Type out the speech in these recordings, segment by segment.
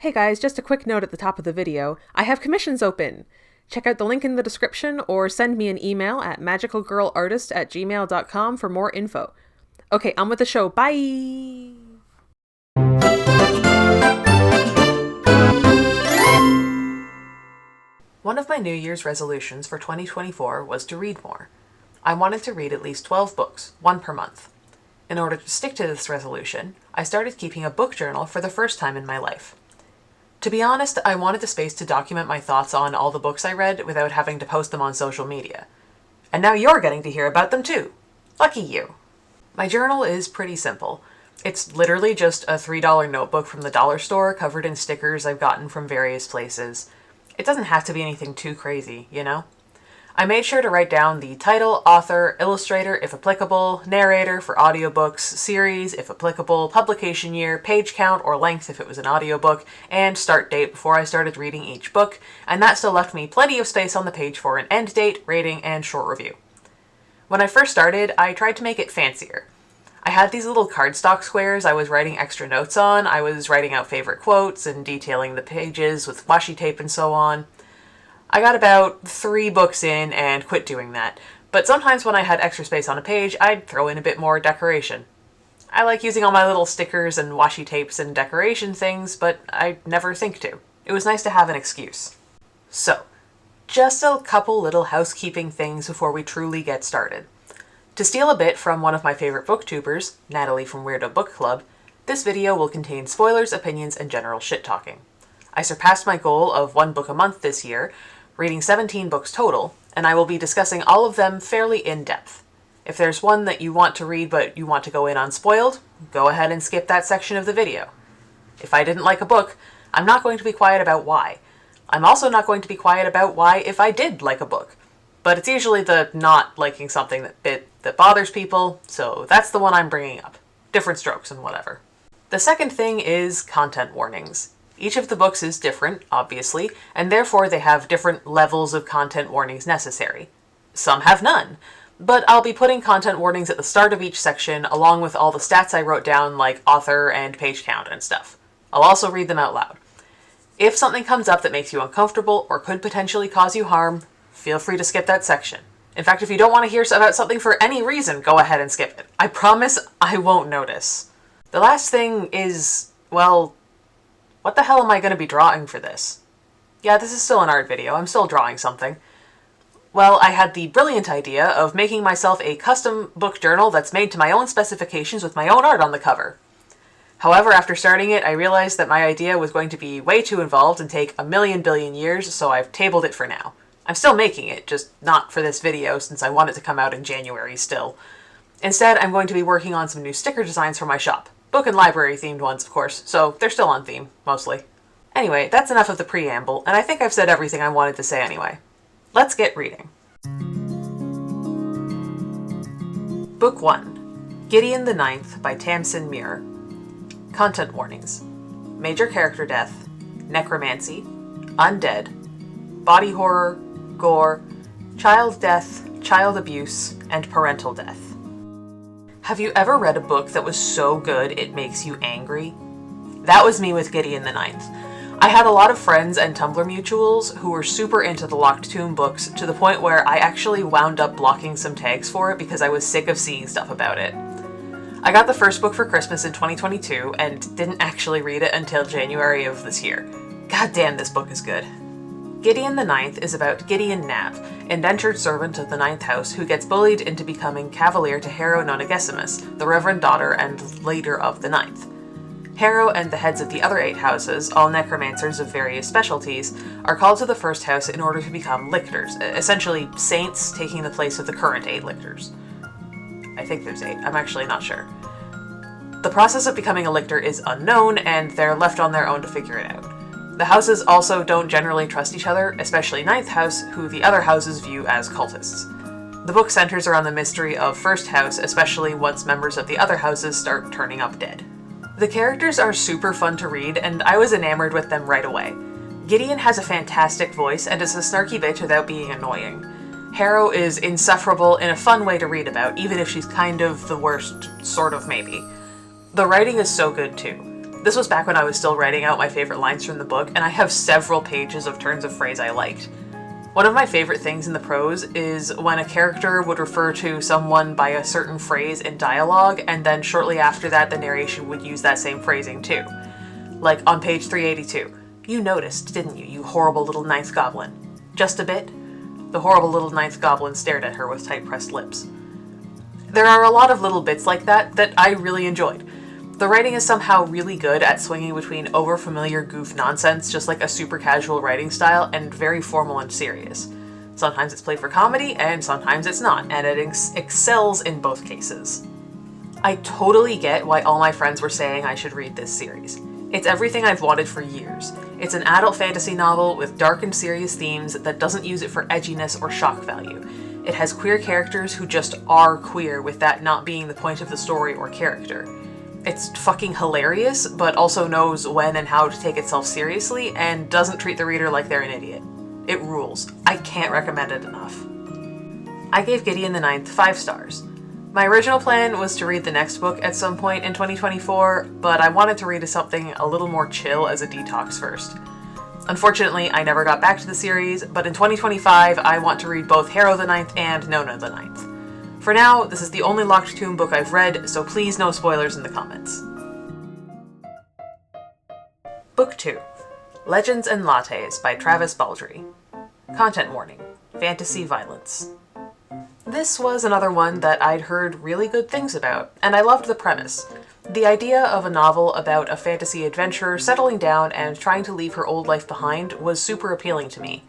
Hey guys, just a quick note at the top of the video. I have commissions open! Check out the link in the description or send me an email at magicalgirlartist@gmail.com for more info. Okay, on with the show. Bye! One of my New Year's resolutions for 2024 was to read more. I wanted to read at least 12 books, one per month. In order to stick to this resolution, I started keeping a book journal for the first time in my life. To be honest, I wanted the space to document my thoughts on all the books I read without having to post them on social media. And now you're getting to hear about them too. Lucky you. My journal is pretty simple. It's literally just a $3 notebook from the dollar store covered in stickers I've gotten from various places. It doesn't have to be anything too crazy, you know? I made sure to write down the title, author, illustrator if applicable, narrator for audiobooks, series if applicable, publication year, page count or length if it was an audiobook, and start date before I started reading each book, and that still left me plenty of space on the page for an end date, rating, and short review. When I first started, I tried to make it fancier. I had these little cardstock squares I was writing extra notes on. I was writing out favorite quotes and detailing the pages with washi tape and so on. I got about 3 books in and quit doing that, but sometimes when I had extra space on a page, I'd throw in a bit more decoration. I like using all my little stickers and washi tapes and decoration things, but I never think to. It was nice to have an excuse. So, just a couple little housekeeping things before we truly get started. To steal a bit from one of my favorite booktubers, Natalie from Weirdo Book Club, this video will contain spoilers, opinions, and general shit-talking. I surpassed my goal of 1 book a month this year, reading 17 books total, and I will be discussing all of them fairly in-depth. If there's one that you want to read but you want to go in unspoiled, go ahead and skip that section of the video. If I didn't like a book, I'm not going to be quiet about why. I'm also not going to be quiet about why if I did like a book. But it's usually the not liking something that bothers people, so that's the one I'm bringing up. Different strokes and whatever. The second thing is content warnings. Each of the books is different, obviously, and therefore they have different levels of content warnings necessary. Some have none, but I'll be putting content warnings at the start of each section along with all the stats I wrote down like author and page count and stuff. I'll also read them out loud. If something comes up that makes you uncomfortable or could potentially cause you harm, feel free to skip that section. In fact, if you don't want to hear about something for any reason, go ahead and skip it. I promise I won't notice. The last thing is, well, what the hell am I going to be drawing for this? Yeah, this is still an art video. I'm still drawing something. Well, I had the brilliant idea of making myself a custom book journal that's made to my own specifications with my own art on the cover. However, after starting it, I realized that my idea was going to be way too involved and take a million billion years, so I've tabled it for now. I'm still making it, just not for this video since I want it to come out in January still. Instead, I'm going to be working on some new sticker designs for my shop. Book and library themed ones, of course, so they're still on theme, mostly. Anyway, that's enough of the preamble, and I think I've said everything I wanted to say anyway. Let's get reading. Book 1, Gideon the Ninth by Tamsin Muir. Content warnings. Major character death, necromancy, undead, body horror, gore, child death, child abuse, and parental death. Have you ever read a book that was so good it makes you angry? That was me with Gideon the Ninth. I had a lot of friends and Tumblr mutuals who were super into the Locked Tomb books to the point where I actually wound up blocking some tags for it because I was sick of seeing stuff about it. I got the first book for Christmas in 2022 and didn't actually read it until January of this year. God damn, this book is good. Gideon the Ninth is about Gideon Nav, indentured servant of the Ninth House who gets bullied into becoming cavalier to Harrow Nonagesimus, the reverend daughter and leader of the Ninth. Harrow and the heads of the other 8 houses, all necromancers of various specialties, are called to the first house in order to become lictors, essentially saints taking the place of the current 8 lictors. I think there's 8, I'm actually not sure. The process of becoming a lictor is unknown, and they're left on their own to figure it out. The houses also don't generally trust each other, especially Ninth House, who the other houses view as cultists. The book centers around the mystery of First House, especially once members of the other houses start turning up dead. The characters are super fun to read, and I was enamored with them right away. Gideon has a fantastic voice and is a snarky bitch without being annoying. Harrow is insufferable in a fun way to read about, even if she's kind of the worst, sort of maybe. The writing is so good too. This was back when I was still writing out my favorite lines from the book, and I have several pages of turns of phrase I liked. One of my favorite things in the prose is when a character would refer to someone by a certain phrase in dialogue, and then shortly after that the narration would use that same phrasing too. Like on page 382, "You noticed, didn't you, you horrible little ninth goblin?" "Just a bit?" The horrible little ninth goblin stared at her with tight-pressed lips. There are a lot of little bits like that I really enjoyed. The writing is somehow really good at swinging between over-familiar goof nonsense, just like a super casual writing style, and very formal and serious. Sometimes it's played for comedy, and sometimes it's not, and it excels in both cases. I totally get why all my friends were saying I should read this series. It's everything I've wanted for years. It's an adult fantasy novel with dark and serious themes that doesn't use it for edginess or shock value. It has queer characters who just are queer, with that not being the point of the story or character. It's fucking hilarious, but also knows when and how to take itself seriously, and doesn't treat the reader like they're an idiot. It rules. I can't recommend it enough. I gave Gideon the Ninth 5 stars. My original plan was to read the next book at some point in 2024, but I wanted to read something a little more chill as a detox first. Unfortunately, I never got back to the series, but in 2025 I want to read both Harrow the Ninth and Nona the Ninth. For now, this is the only Locked Tomb book I've read, so please no spoilers in the comments. Book 2. Legends and Lattes by Travis Baldree. Content warning. Fantasy violence. This was another one that I'd heard really good things about, and I loved the premise. The idea of a novel about a fantasy adventurer settling down and trying to leave her old life behind was super appealing to me.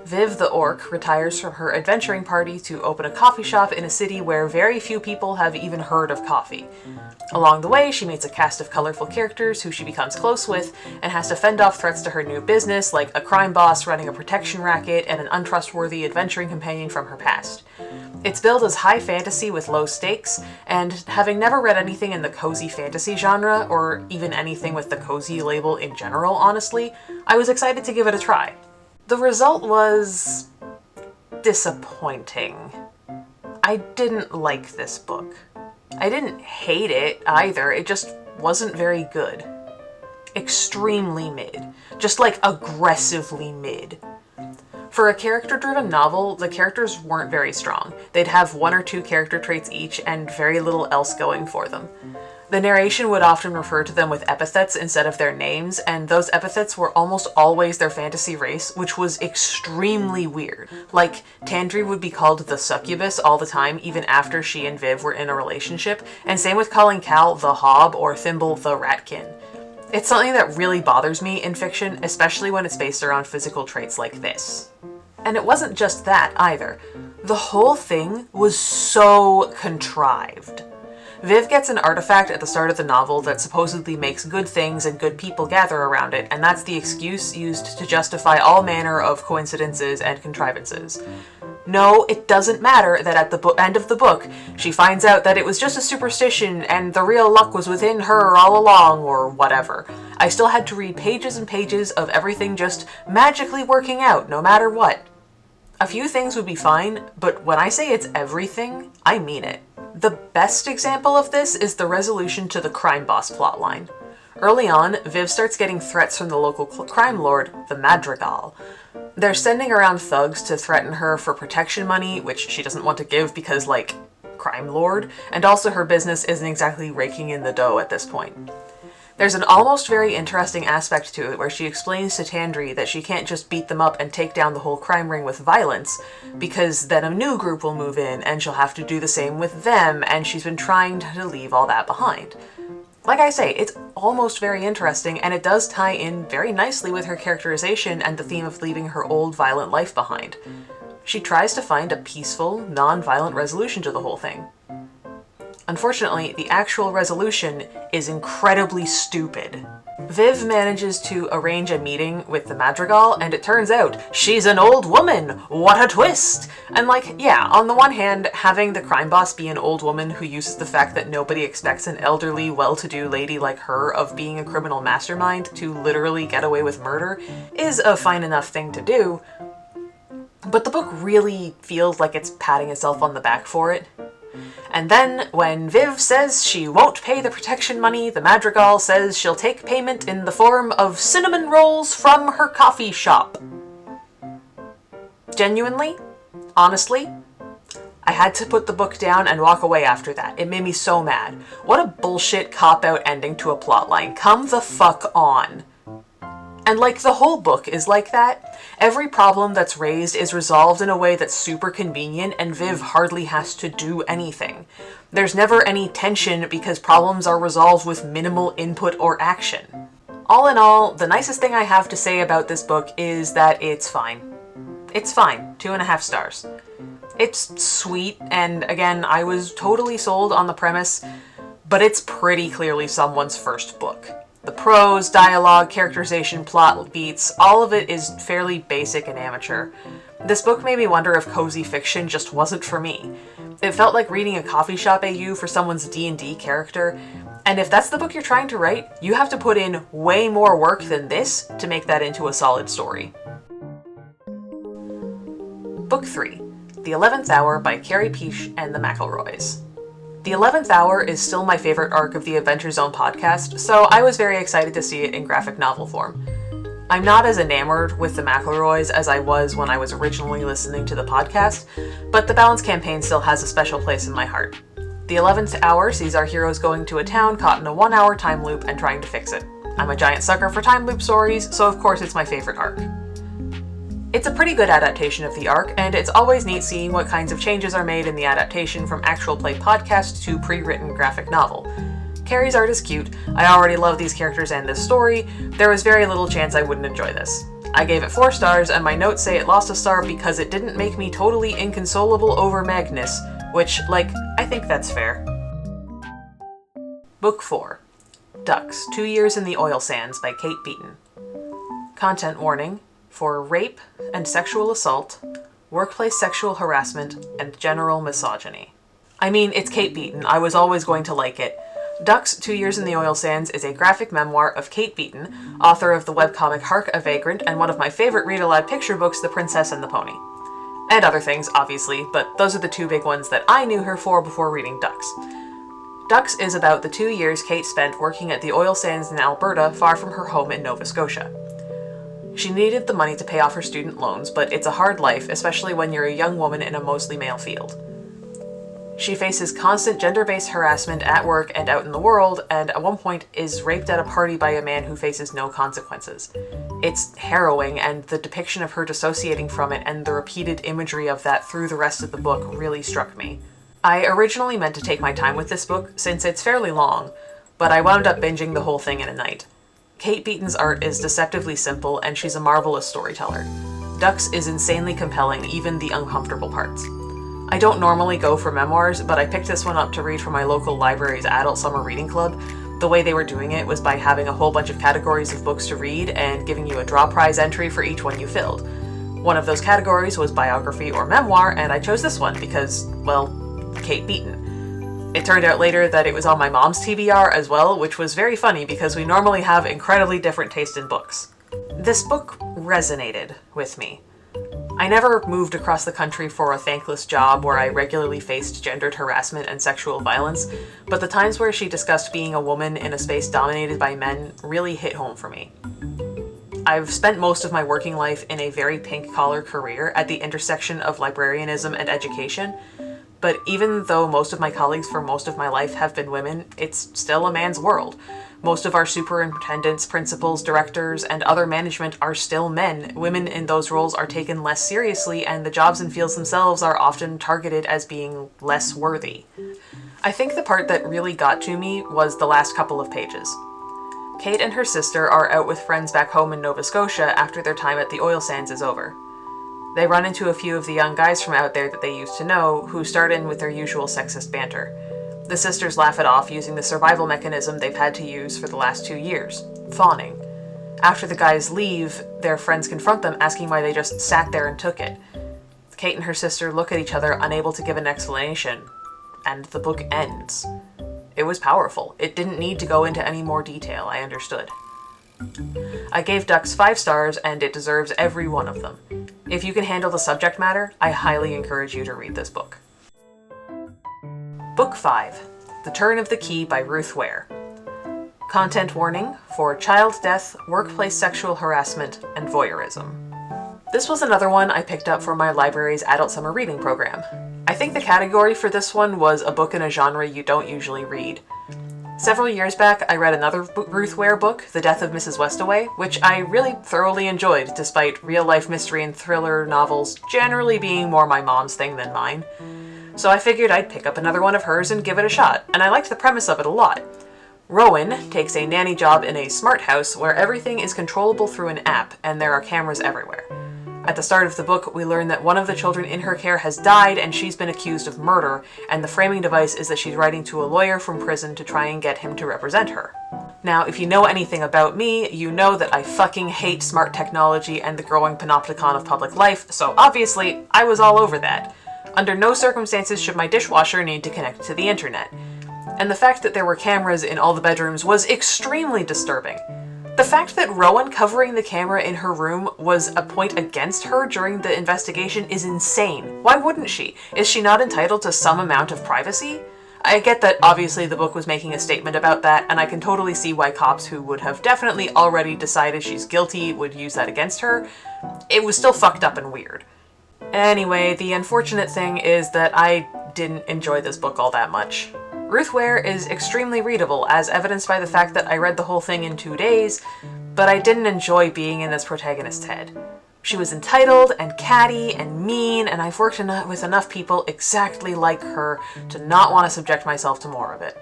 Viv the orc retires from her adventuring party to open a coffee shop in a city where very few people have even heard of coffee. Along the way, she meets a cast of colorful characters who she becomes close with and has to fend off threats to her new business, like a crime boss running a protection racket and an untrustworthy adventuring companion from her past. It's billed as high fantasy with low stakes, and having never read anything in the cozy fantasy genre, or even anything with the cozy label in general, honestly, I was excited to give it a try. The result was disappointing. I didn't like this book. I didn't hate it either, it just wasn't very good. Extremely mid. Just like aggressively mid. For a character-driven novel, the characters weren't very strong. They'd have one or two character traits each and very little else going for them. The narration would often refer to them with epithets instead of their names, and those epithets were almost always their fantasy race, which was extremely weird. Like, Tandri would be called the succubus all the time, even after she and Viv were in a relationship, and same with calling Cal the hob or Thimble the ratkin. It's something that really bothers me in fiction, especially when it's based around physical traits like this. And it wasn't just that, either. The whole thing was so contrived. Viv gets an artifact at the start of the novel that supposedly makes good things and good people gather around it, and that's the excuse used to justify all manner of coincidences and contrivances. No, it doesn't matter that at the end of the book, she finds out that it was just a superstition and the real luck was within her all along, or whatever. I still had to read pages and pages of everything just magically working out, no matter what. A few things would be fine, but when I say it's everything, I mean it. The best example of this is the resolution to the crime boss plotline. Early on, Viv starts getting threats from the local crime lord, the Madrigal. They're sending around thugs to threaten her for protection money, which she doesn't want to give because, like, crime lord, and also her business isn't exactly raking in the dough at this point. There's an almost very interesting aspect to it where she explains to Tandri that she can't just beat them up and take down the whole crime ring with violence, because then a new group will move in and she'll have to do the same with them, and she's been trying to leave all that behind. Like I say, it's almost very interesting, and it does tie in very nicely with her characterization and the theme of leaving her old violent life behind. She tries to find a peaceful, non-violent resolution to the whole thing. Unfortunately, the actual resolution is incredibly stupid. Viv manages to arrange a meeting with the Madrigal, and it turns out she's an old woman! What a twist! And like, yeah, on the one hand, having the crime boss be an old woman who uses the fact that nobody expects an elderly, well-to-do lady like her of being a criminal mastermind to literally get away with murder is a fine enough thing to do, but the book really feels like it's patting itself on the back for it. And then, when Viv says she won't pay the protection money, the Madrigal says she'll take payment in the form of cinnamon rolls from her coffee shop. Genuinely, honestly, I had to put the book down and walk away after that. It made me so mad. What a bullshit cop-out ending to a plotline. Come the fuck on. And like the whole book is like that. Every problem that's raised is resolved in a way that's super convenient and Viv hardly has to do anything. There's never any tension because problems are resolved with minimal input or action. All in all, the nicest thing I have to say about this book is that it's fine. It's fine. 2.5 stars. It's sweet, and again, I was totally sold on the premise, but it's pretty clearly someone's first book. The prose, dialogue, characterization, plot beats, all of it is fairly basic and amateur. This book made me wonder if cozy fiction just wasn't for me. It felt like reading a coffee shop AU for someone's D&D character, and if that's the book you're trying to write, you have to put in way more work than this to make that into a solid story. Book 3. The 11th Hour by Carrie Peach and the McElroys. The 11th Hour is still my favorite arc of the Adventure Zone podcast, so I was very excited to see it in graphic novel form. I'm not as enamored with the McElroys as I was when I was originally listening to the podcast, but the Balance campaign still has a special place in my heart. The 11th Hour sees our heroes going to a town caught in a 1-hour time loop and trying to fix it. I'm a giant sucker for time loop stories, so of course it's my favorite arc. It's a pretty good adaptation of the arc, and it's always neat seeing what kinds of changes are made in the adaptation from actual play podcast to pre-written graphic novel. Carrie's art is cute, I already love these characters and this story, there was very little chance I wouldn't enjoy this. I gave it 4 stars, and my notes say it lost a star because it didn't make me totally inconsolable over Magnus, which, I think that's fair. Book 4. Ducks, 2 Years in the Oil Sands by Kate Beaton. Content warning. For rape and sexual assault, workplace sexual harassment, and general misogyny. I mean, it's Kate Beaton. I was always going to like it. Ducks, 2 Years in the Oil Sands is a graphic memoir of Kate Beaton, author of the webcomic Hark a Vagrant and one of my favorite read-aloud picture books, The Princess and the Pony. And other things, obviously, but those are the 2 big ones that I knew her for before reading Ducks. Ducks is about the 2 years Kate spent working at the oil sands in Alberta, far from her home in Nova Scotia. She needed the money to pay off her student loans, but it's a hard life, especially when you're a young woman in a mostly male field. She faces constant gender-based harassment at work and out in the world, and at one point is raped at a party by a man who faces no consequences. It's harrowing, and the depiction of her dissociating from it and the repeated imagery of that through the rest of the book really struck me. I originally meant to take my time with this book, since it's fairly long, but I wound up binging the whole thing in a night. Kate Beaton's art is deceptively simple, and she's a marvelous storyteller. Ducks is insanely compelling, even the uncomfortable parts. I don't normally go for memoirs, but I picked this one up to read for my local library's adult summer reading club. The way they were doing it was by having a whole bunch of categories of books to read and giving you a draw prize entry for each one you filled. One of those categories was biography or memoir, and I chose this one because, well, Kate Beaton. It turned out later that it was on my mom's TBR as well, which was very funny because we normally have incredibly different taste in books. This book resonated with me. I never moved across the country for a thankless job where I regularly faced gendered harassment and sexual violence, but the times where she discussed being a woman in a space dominated by men really hit home for me. I've spent most of my working life in a very pink-collar career at the intersection of librarianism and education, but even though most of my colleagues for most of my life have been women, it's still a man's world. Most of our superintendents, principals, directors, and other management are still men. Women in those roles are taken less seriously, and the jobs and fields themselves are often targeted as being less worthy. I think the part that really got to me was the last couple of pages. Kate and her sister are out with friends back home in Nova Scotia after their time at the oil sands is over. They run into a few of the young guys from out there that they used to know, who start in with their usual sexist banter. The sisters laugh it off using the survival mechanism they've had to use for the last 2 years, fawning. After the guys leave, their friends confront them, asking why they just sat there and took it. Kate and her sister look at each other, unable to give an explanation, and the book ends. It was powerful. It didn't need to go into any more detail, I understood. I gave Ducks 5 stars, and it deserves every one of them. If you can handle the subject matter, I highly encourage you to read this book. Book 5, The Turn of the Key by Ruth Ware. Content warning for child death, workplace sexual harassment, and voyeurism. This was another one I picked up for my library's adult summer reading program. I think the category for this one was a book in a genre you don't usually read. Several years back, I read another Ruth Ware book, The Death of Mrs. Westaway, which I really thoroughly enjoyed, despite real-life mystery and thriller novels generally being more my mom's thing than mine. So I figured I'd pick up another one of hers and give it a shot, and I liked the premise of it a lot. Rowan takes a nanny job in a smart house where everything is controllable through an app, and there are cameras everywhere. At the start of the book, we learn that one of the children in her care has died and she's been accused of murder, and the framing device is that she's writing to a lawyer from prison to try and get him to represent her. Now, if you know anything about me, you know that I fucking hate smart technology and the growing panopticon of public life, so obviously, I was all over that. Under no circumstances should my dishwasher need to connect to the internet. And the fact that there were cameras in all the bedrooms was extremely disturbing. The fact that Rowan covering the camera in her room was a point against her during the investigation is insane. Why wouldn't she? Is she not entitled to some amount of privacy? I get that obviously the book was making a statement about that, and I can totally see why cops who would have definitely already decided she's guilty would use that against her. It was still fucked up and weird. Anyway, the unfortunate thing is that I didn't enjoy this book all that much. Ruth Ware is extremely readable, as evidenced by the fact that I read the whole thing in 2 days, but I didn't enjoy being in this protagonist's head. She was entitled and catty and mean, and I've worked with enough people exactly like her to not want to subject myself to more of it.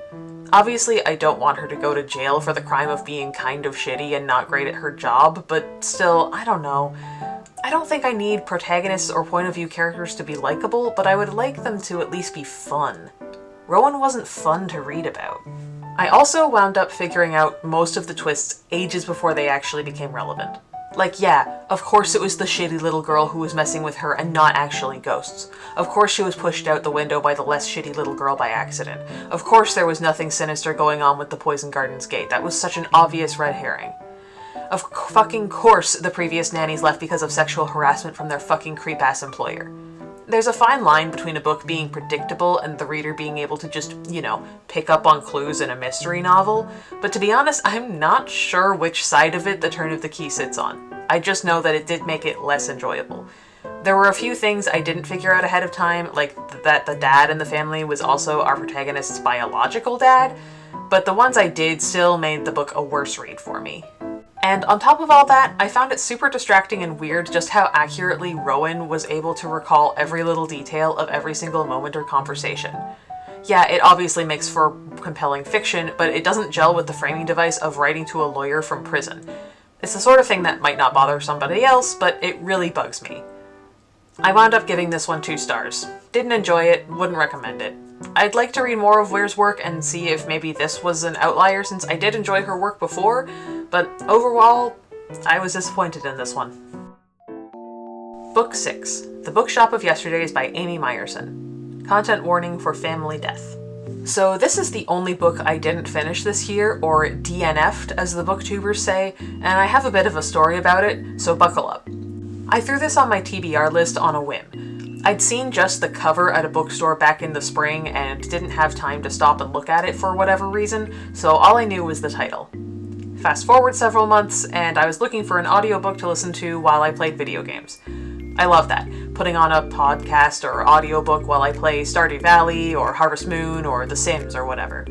Obviously, I don't want her to go to jail for the crime of being kind of shitty and not great at her job, but still, I don't know. I don't think I need protagonists or point of view characters to be likable, but I would like them to at least be fun. Rowan wasn't fun to read about. I also wound up figuring out most of the twists ages before they actually became relevant. Like, yeah, of course it was the shitty little girl who was messing with her and not actually ghosts. Of course she was pushed out the window by the less shitty little girl by accident. Of course there was nothing sinister going on with the Poison Gardens gate. That was such an obvious red herring. Of fucking course the previous nannies left because of sexual harassment from their fucking creep-ass employer. There's a fine line between a book being predictable and the reader being able to just, pick up on clues in a mystery novel, but to be honest, I'm not sure which side of it The Turn of the Key sits on. I just know that it did make it less enjoyable. There were a few things I didn't figure out ahead of time, like that the dad in the family was also our protagonist's biological dad, but the ones I did still made the book a worse read for me. And on top of all that, I found it super distracting and weird just how accurately Rowan was able to recall every little detail of every single moment or conversation. Yeah, it obviously makes for compelling fiction, but it doesn't gel with the framing device of writing to a lawyer from prison. It's the sort of thing that might not bother somebody else, but it really bugs me. I wound up giving this one 2 stars. Didn't enjoy it, wouldn't recommend it. I'd like to read more of Ware's work and see if maybe this was an outlier since I did enjoy her work before, but overall, I was disappointed in this one. Book 6, The Bookshop of Yesterdays by Amy Meyerson. Content warning for family death. So this is the only book I didn't finish this year, or DNF'd as the booktubers say, and I have a bit of a story about it, so buckle up. I threw this on my TBR list on a whim. I'd seen just the cover at a bookstore back in the spring and didn't have time to stop and look at it for whatever reason, so all I knew was the title. Fast forward several months, and I was looking for an audiobook to listen to while I played video games. I love that, putting on a podcast or audiobook while I play Stardew Valley or Harvest Moon or The Sims or whatever.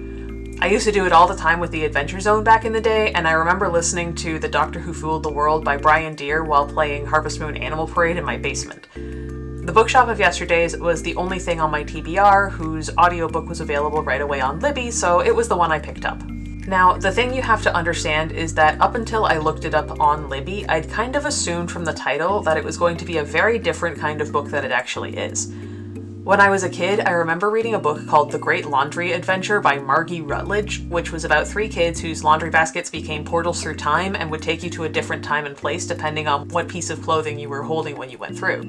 I used to do it all the time with the Adventure Zone back in the day, and I remember listening to The Doctor Who Fooled the World by Brian Deere while playing Harvest Moon Animal Parade in my basement. The Bookshop of Yesterdays was the only thing on my TBR whose audiobook was available right away on Libby, so it was the one I picked up. Now, the thing you have to understand is that up until I looked it up on Libby, I'd kind of assumed from the title that it was going to be a very different kind of book than it actually is. When I was a kid, I remember reading a book called The Great Laundry Adventure by Margie Rutledge, which was about 3 kids whose laundry baskets became portals through time and would take you to a different time and place depending on what piece of clothing you were holding when you went through.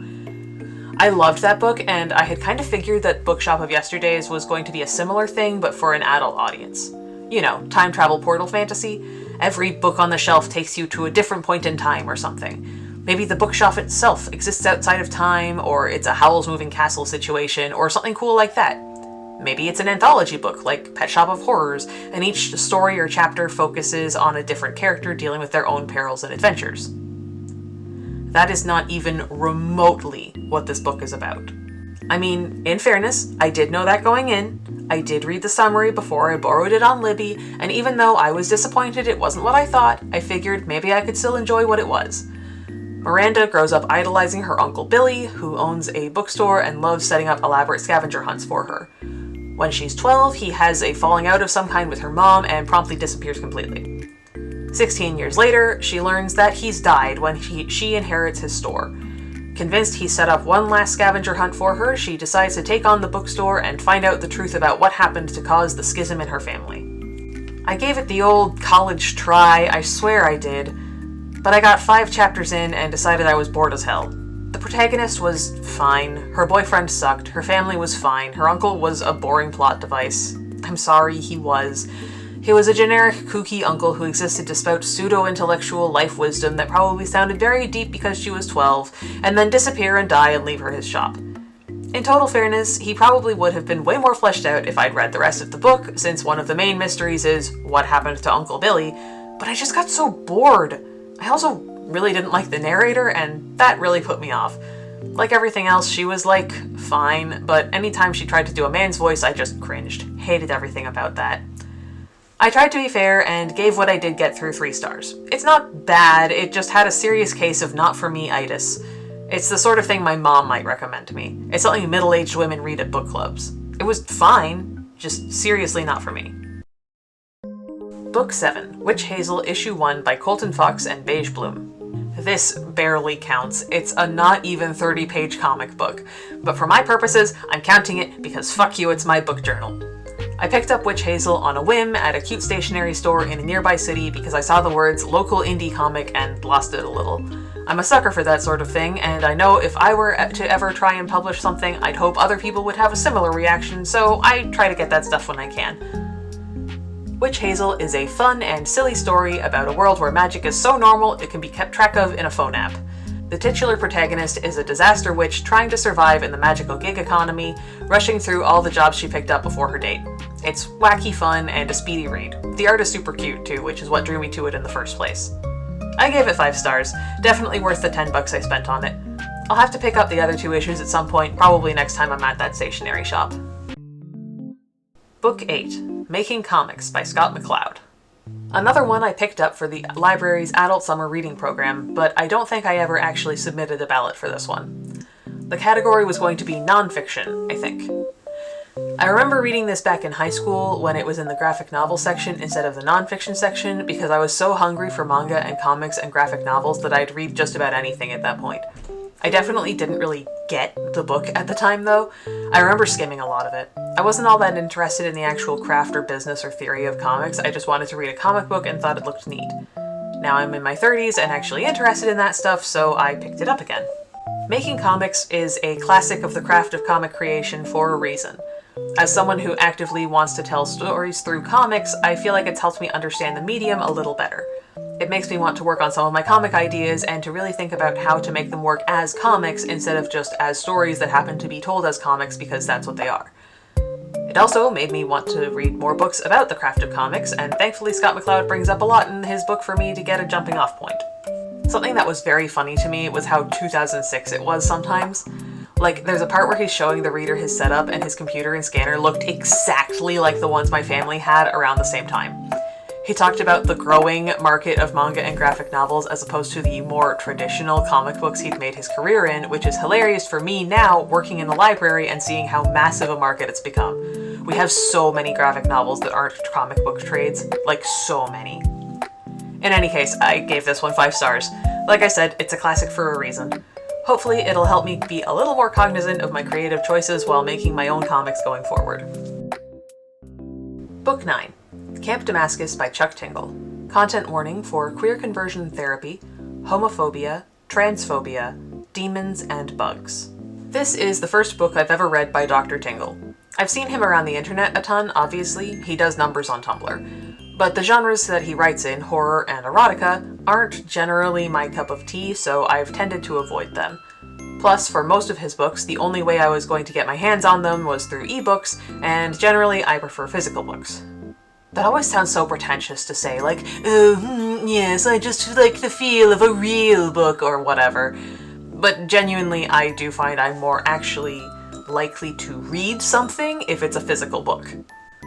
I loved that book, and I had kind of figured that Bookshop of Yesterdays was going to be a similar thing, but for an adult audience. You know, time travel portal fantasy. Every book on the shelf takes you to a different point in time or something. Maybe the bookshop itself exists outside of time, or it's a Howl's Moving Castle situation, or something cool like that. Maybe it's an anthology book, like Pet Shop of Horrors, and each story or chapter focuses on a different character dealing with their own perils and adventures. That is not even remotely what this book is about. I mean, in fairness, I did know that going in. I did read the summary before I borrowed it on Libby, and even though I was disappointed it wasn't what I thought, I figured maybe I could still enjoy what it was. Miranda grows up idolizing her Uncle Billy, who owns a bookstore and loves setting up elaborate scavenger hunts for her. When she's 12, he has a falling out of some kind with her mom and promptly disappears completely. 16 years later, she learns that he's died when she inherits his store. Convinced he set up one last scavenger hunt for her, she decides to take on the bookstore and find out the truth about what happened to cause the schism in her family. I gave it the old college try, I swear I did, but I got 5 chapters in and decided I was bored as hell. The protagonist was fine, her boyfriend sucked, her family was fine, her uncle was a boring plot device. I'm sorry, he was. He was a generic, kooky uncle who existed to spout pseudo-intellectual life wisdom that probably sounded very deep because she was 12, and then disappear and die and leave her his shop. In total fairness, he probably would have been way more fleshed out if I'd read the rest of the book, since one of the main mysteries is what happened to Uncle Billy, but I just got so bored. I also really didn't like the narrator, and that really put me off. Like everything else, she was, like, fine, but anytime she tried to do a man's voice, I just cringed. Hated everything about that. I tried to be fair and gave what I did get through 3 stars. It's not bad, it just had a serious case of not-for-me-itis. It's the sort of thing my mom might recommend to me. It's something middle-aged women read at book clubs. It was fine, just seriously not for me. Book 7, Witch Hazel, Issue 1 by Colton Fox and Beige Bloom. This barely counts. It's a not even 30-page comic book. But for my purposes, I'm counting it because fuck you, it's my book journal. I picked up Witch Hazel on a whim at a cute stationery store in a nearby city because I saw the words local indie comic and lost it a little. I'm a sucker for that sort of thing, and I know if I were to ever try and publish something, I'd hope other people would have a similar reaction, so I try to get that stuff when I can. Witch Hazel is a fun and silly story about a world where magic is so normal it can be kept track of in a phone app. The titular protagonist is a disaster witch trying to survive in the magical gig economy, rushing through all the jobs she picked up before her date. It's wacky fun and a speedy read. The art is super cute too, which is what drew me to it in the first place. I gave it 5 stars, definitely worth the $10 I spent on it. I'll have to pick up the other 2 issues at some point, probably next time I'm at that stationery shop. Book 8, Making Comics by Scott McCloud. Another one I picked up for the library's adult summer reading program, but I don't think I ever actually submitted a ballot for this one. The category was going to be nonfiction, I think. I remember reading this back in high school when it was in the graphic novel section instead of the nonfiction section because I was so hungry for manga and comics and graphic novels that I'd read just about anything at that point. I definitely didn't really get the book at the time though. I remember skimming a lot of it. I wasn't all that interested in the actual craft or business or theory of comics, I just wanted to read a comic book and thought it looked neat. Now I'm in my 30s and actually interested in that stuff, so I picked it up again. Making Comics is a classic of the craft of comic creation for a reason. As someone who actively wants to tell stories through comics, I feel like it's helped me understand the medium a little better. It makes me want to work on some of my comic ideas and to really think about how to make them work as comics instead of just as stories that happen to be told as comics because that's what they are. It also made me want to read more books about the craft of comics, and thankfully Scott McCloud brings up a lot in his book for me to get a jumping off point. Something that was very funny to me was how 2006 it was sometimes. Like, there's a part where he's showing the reader his setup and his computer and scanner looked exactly like the ones my family had around the same time. He talked about the growing market of manga and graphic novels as opposed to the more traditional comic books he'd made his career in, which is hilarious for me now, working in the library and seeing how massive a market it's become. We have so many graphic novels that aren't comic book trades, like so many. In any case, I gave this one 5 stars. Like I said, it's a classic for a reason. Hopefully it'll help me be a little more cognizant of my creative choices while making my own comics going forward. Book 9, Camp Damascus by Chuck Tingle. Content warning for queer conversion therapy, homophobia, transphobia, demons, and bugs. This is the first book I've ever read by Dr. Tingle. I've seen him around the internet a ton, obviously, he does numbers on Tumblr. But the genres that he writes in, horror and erotica, aren't generally my cup of tea, so I've tended to avoid them. Plus, for most of his books, the only way I was going to get my hands on them was through ebooks, and generally I prefer physical books. That always sounds so pretentious to say, like, oh, yes, I just like the feel of a real book or whatever. But genuinely, I do find I'm more actually likely to read something if it's a physical book.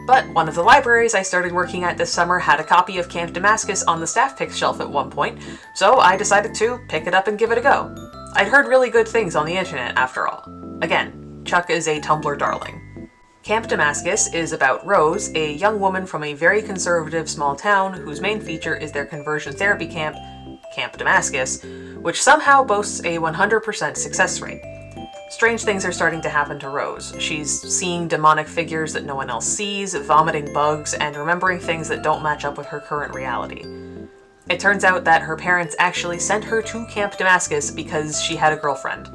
But one of the libraries I started working at this summer had a copy of Camp Damascus on the staff picks shelf at one point, so I decided to pick it up and give it a go. I'd heard really good things on the internet, after all. Again, Chuck is a Tumblr darling. Camp Damascus is about Rose, a young woman from a very conservative small town whose main feature is their conversion therapy camp, Camp Damascus, which somehow boasts a 100% success rate. Strange things are starting to happen to Rose. She's seeing demonic figures that no one else sees, vomiting bugs, and remembering things that don't match up with her current reality. It turns out that her parents actually sent her to Camp Damascus because she had a girlfriend.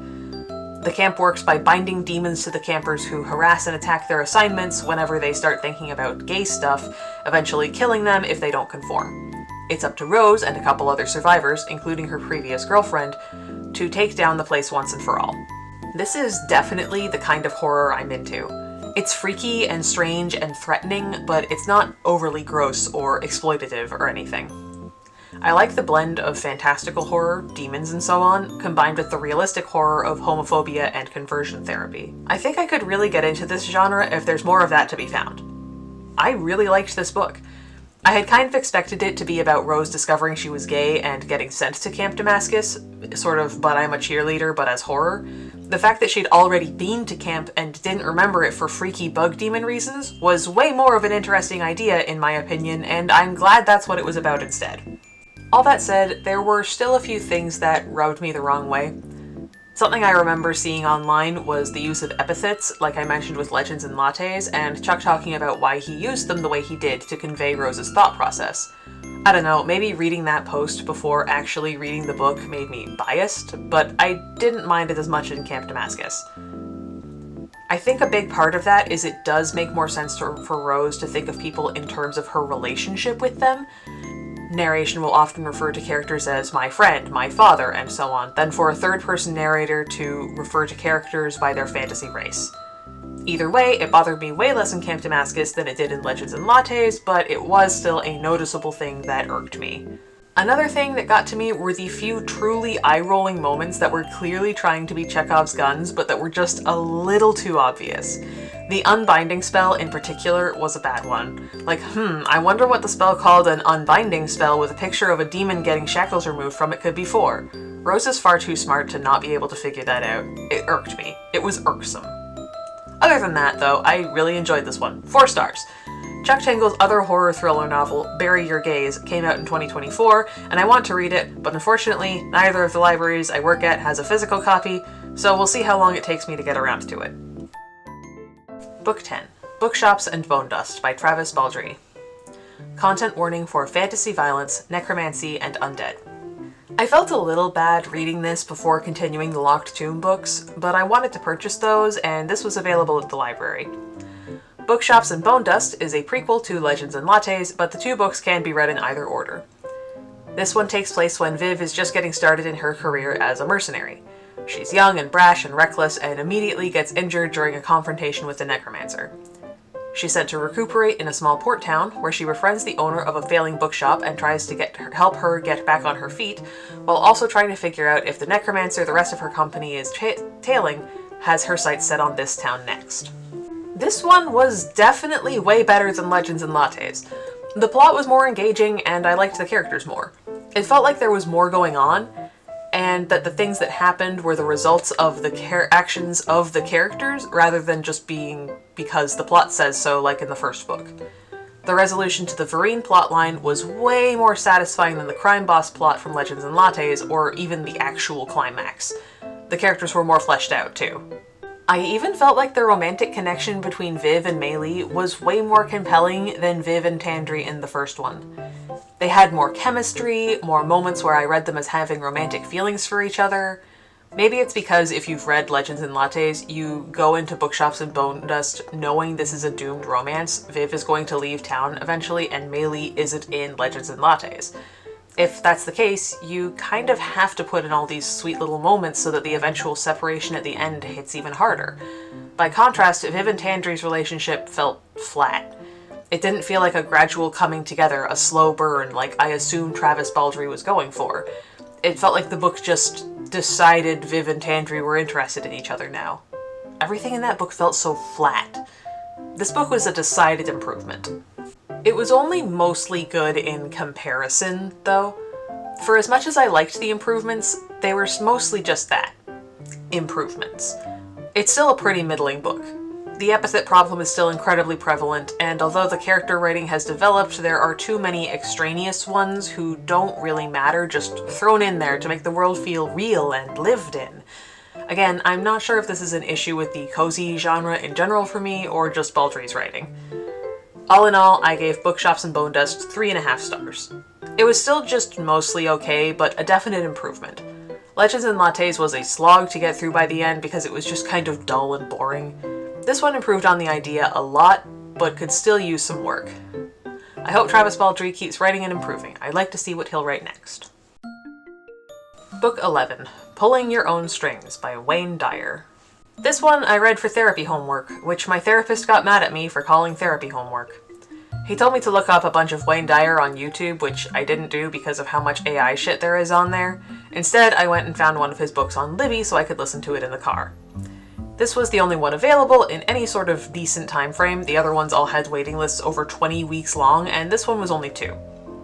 The camp works by binding demons to the campers who harass and attack their assignments whenever they start thinking about gay stuff, eventually killing them if they don't conform. It's up to Rose and a couple other survivors, including her previous girlfriend, to take down the place once and for all. This is definitely the kind of horror I'm into. It's freaky and strange and threatening, but it's not overly gross or exploitative or anything. I like the blend of fantastical horror, demons and so on, combined with the realistic horror of homophobia and conversion therapy. I think I could really get into this genre if there's more of that to be found. I really liked this book. I had kind of expected it to be about Rose discovering she was gay and getting sent to Camp Damascus, sort of but I'm a cheerleader but as horror. The fact that she'd already been to camp and didn't remember it for freaky bug demon reasons was way more of an interesting idea in my opinion, and I'm glad that's what it was about instead. All that said, there were still a few things that rubbed me the wrong way. Something I remember seeing online was the use of epithets, like I mentioned with Legends and Lattes, and Chuck talking about why he used them the way he did to convey Rose's thought process. I don't know, maybe reading that post before actually reading the book made me biased, but I didn't mind it as much in Camp Damascus. I think a big part of that is it does make more sense for Rose to think of people in terms of her relationship with them. Narration will often refer to characters as my friend, my father, and so on, than for a third-person narrator to refer to characters by their fantasy race. Either way, it bothered me way less in Camp Damascus than it did in Legends and Lattes, but it was still a noticeable thing that irked me. Another thing that got to me were the few truly eye-rolling moments that were clearly trying to be Chekhov's guns, but that were just a little too obvious. The unbinding spell in particular was a bad one. Like, I wonder what the spell called an unbinding spell with a picture of a demon getting shackles removed from it could be for. Rose is far too smart to not be able to figure that out. It irked me. It was irksome. Other than that, though, I really enjoyed this one. 4 stars. Chuck Tingle's other horror thriller novel, Bury Your Gaze, came out in 2024, and I want to read it, but unfortunately, neither of the libraries I work at has a physical copy, so we'll see how long it takes me to get around to it. Book 10. Bookshops and Bone Dust by Travis Baldry. Content warning for fantasy violence, necromancy, and undead. I felt a little bad reading this before continuing the Locked Tomb books, but I wanted to purchase those, and this was available at the library. Bookshops and Bone Dust is a prequel to Legends and Lattes, but the 2 books can be read in either order. This one takes place when Viv is just getting started in her career as a mercenary. She's young and brash and reckless and immediately gets injured during a confrontation with the necromancer. She's sent to recuperate in a small port town where she befriends the owner of a failing bookshop and tries to help her get back on her feet, while also trying to figure out if the necromancer the rest of her company is tailing has her sights set on this town next. This one was definitely way better than Legends and Lattes. The plot was more engaging and I liked the characters more. It felt like there was more going on, and that the things that happened were the results of the actions of the characters rather than just being because the plot says so like in the first book. The resolution to the Vereen plotline was way more satisfying than the crime boss plot from Legends and Lattes or even the actual climax. The characters were more fleshed out too. I even felt like the romantic connection between Viv and Maylee was way more compelling than Viv and Tandri in the first one. They had more chemistry, more moments where I read them as having romantic feelings for each other. Maybe it's because if you've read Legends and Lattes, you go into Bookshops and Bone Dust knowing this is a doomed romance. Viv is going to leave town eventually, and Maylee isn't in Legends and Lattes. If that's the case, you kind of have to put in all these sweet little moments so that the eventual separation at the end hits even harder. By contrast, Viv and Tandri's relationship felt flat. It didn't feel like a gradual coming together, a slow burn like I assumed Travis Baldry was going for. It felt like the book just decided Viv and Tandri were interested in each other now. Everything in that book felt so flat. This book was a decided improvement. It was only mostly good in comparison, though. For as much as I liked the improvements, they were mostly just that. Improvements. It's still a pretty middling book. The epithet problem is still incredibly prevalent, and although the character writing has developed, there are too many extraneous ones who don't really matter, just thrown in there to make the world feel real and lived in. Again, I'm not sure if this is an issue with the cozy genre in general for me, or just Baldry's writing. All in all, I gave Bookshops and Bone Dust 3.5 stars. It was still just mostly okay, but a definite improvement. Legends and Lattes was a slog to get through by the end because it was just kind of dull and boring. This one improved on the idea a lot, but could still use some work. I hope Travis Baldry keeps writing and improving. I'd like to see what he'll write next. Book 11, Pulling Your Own Strings by Wayne Dyer. This one I read for therapy homework, which my therapist got mad at me for calling therapy homework. He told me to look up a bunch of Wayne Dyer on YouTube, which I didn't do because of how much AI shit there is on there. Instead, I went and found one of his books on Libby so I could listen to it in the car. This was the only one available in any sort of decent time frame. The other ones all had waiting lists over 20 weeks long, and this one was only 2.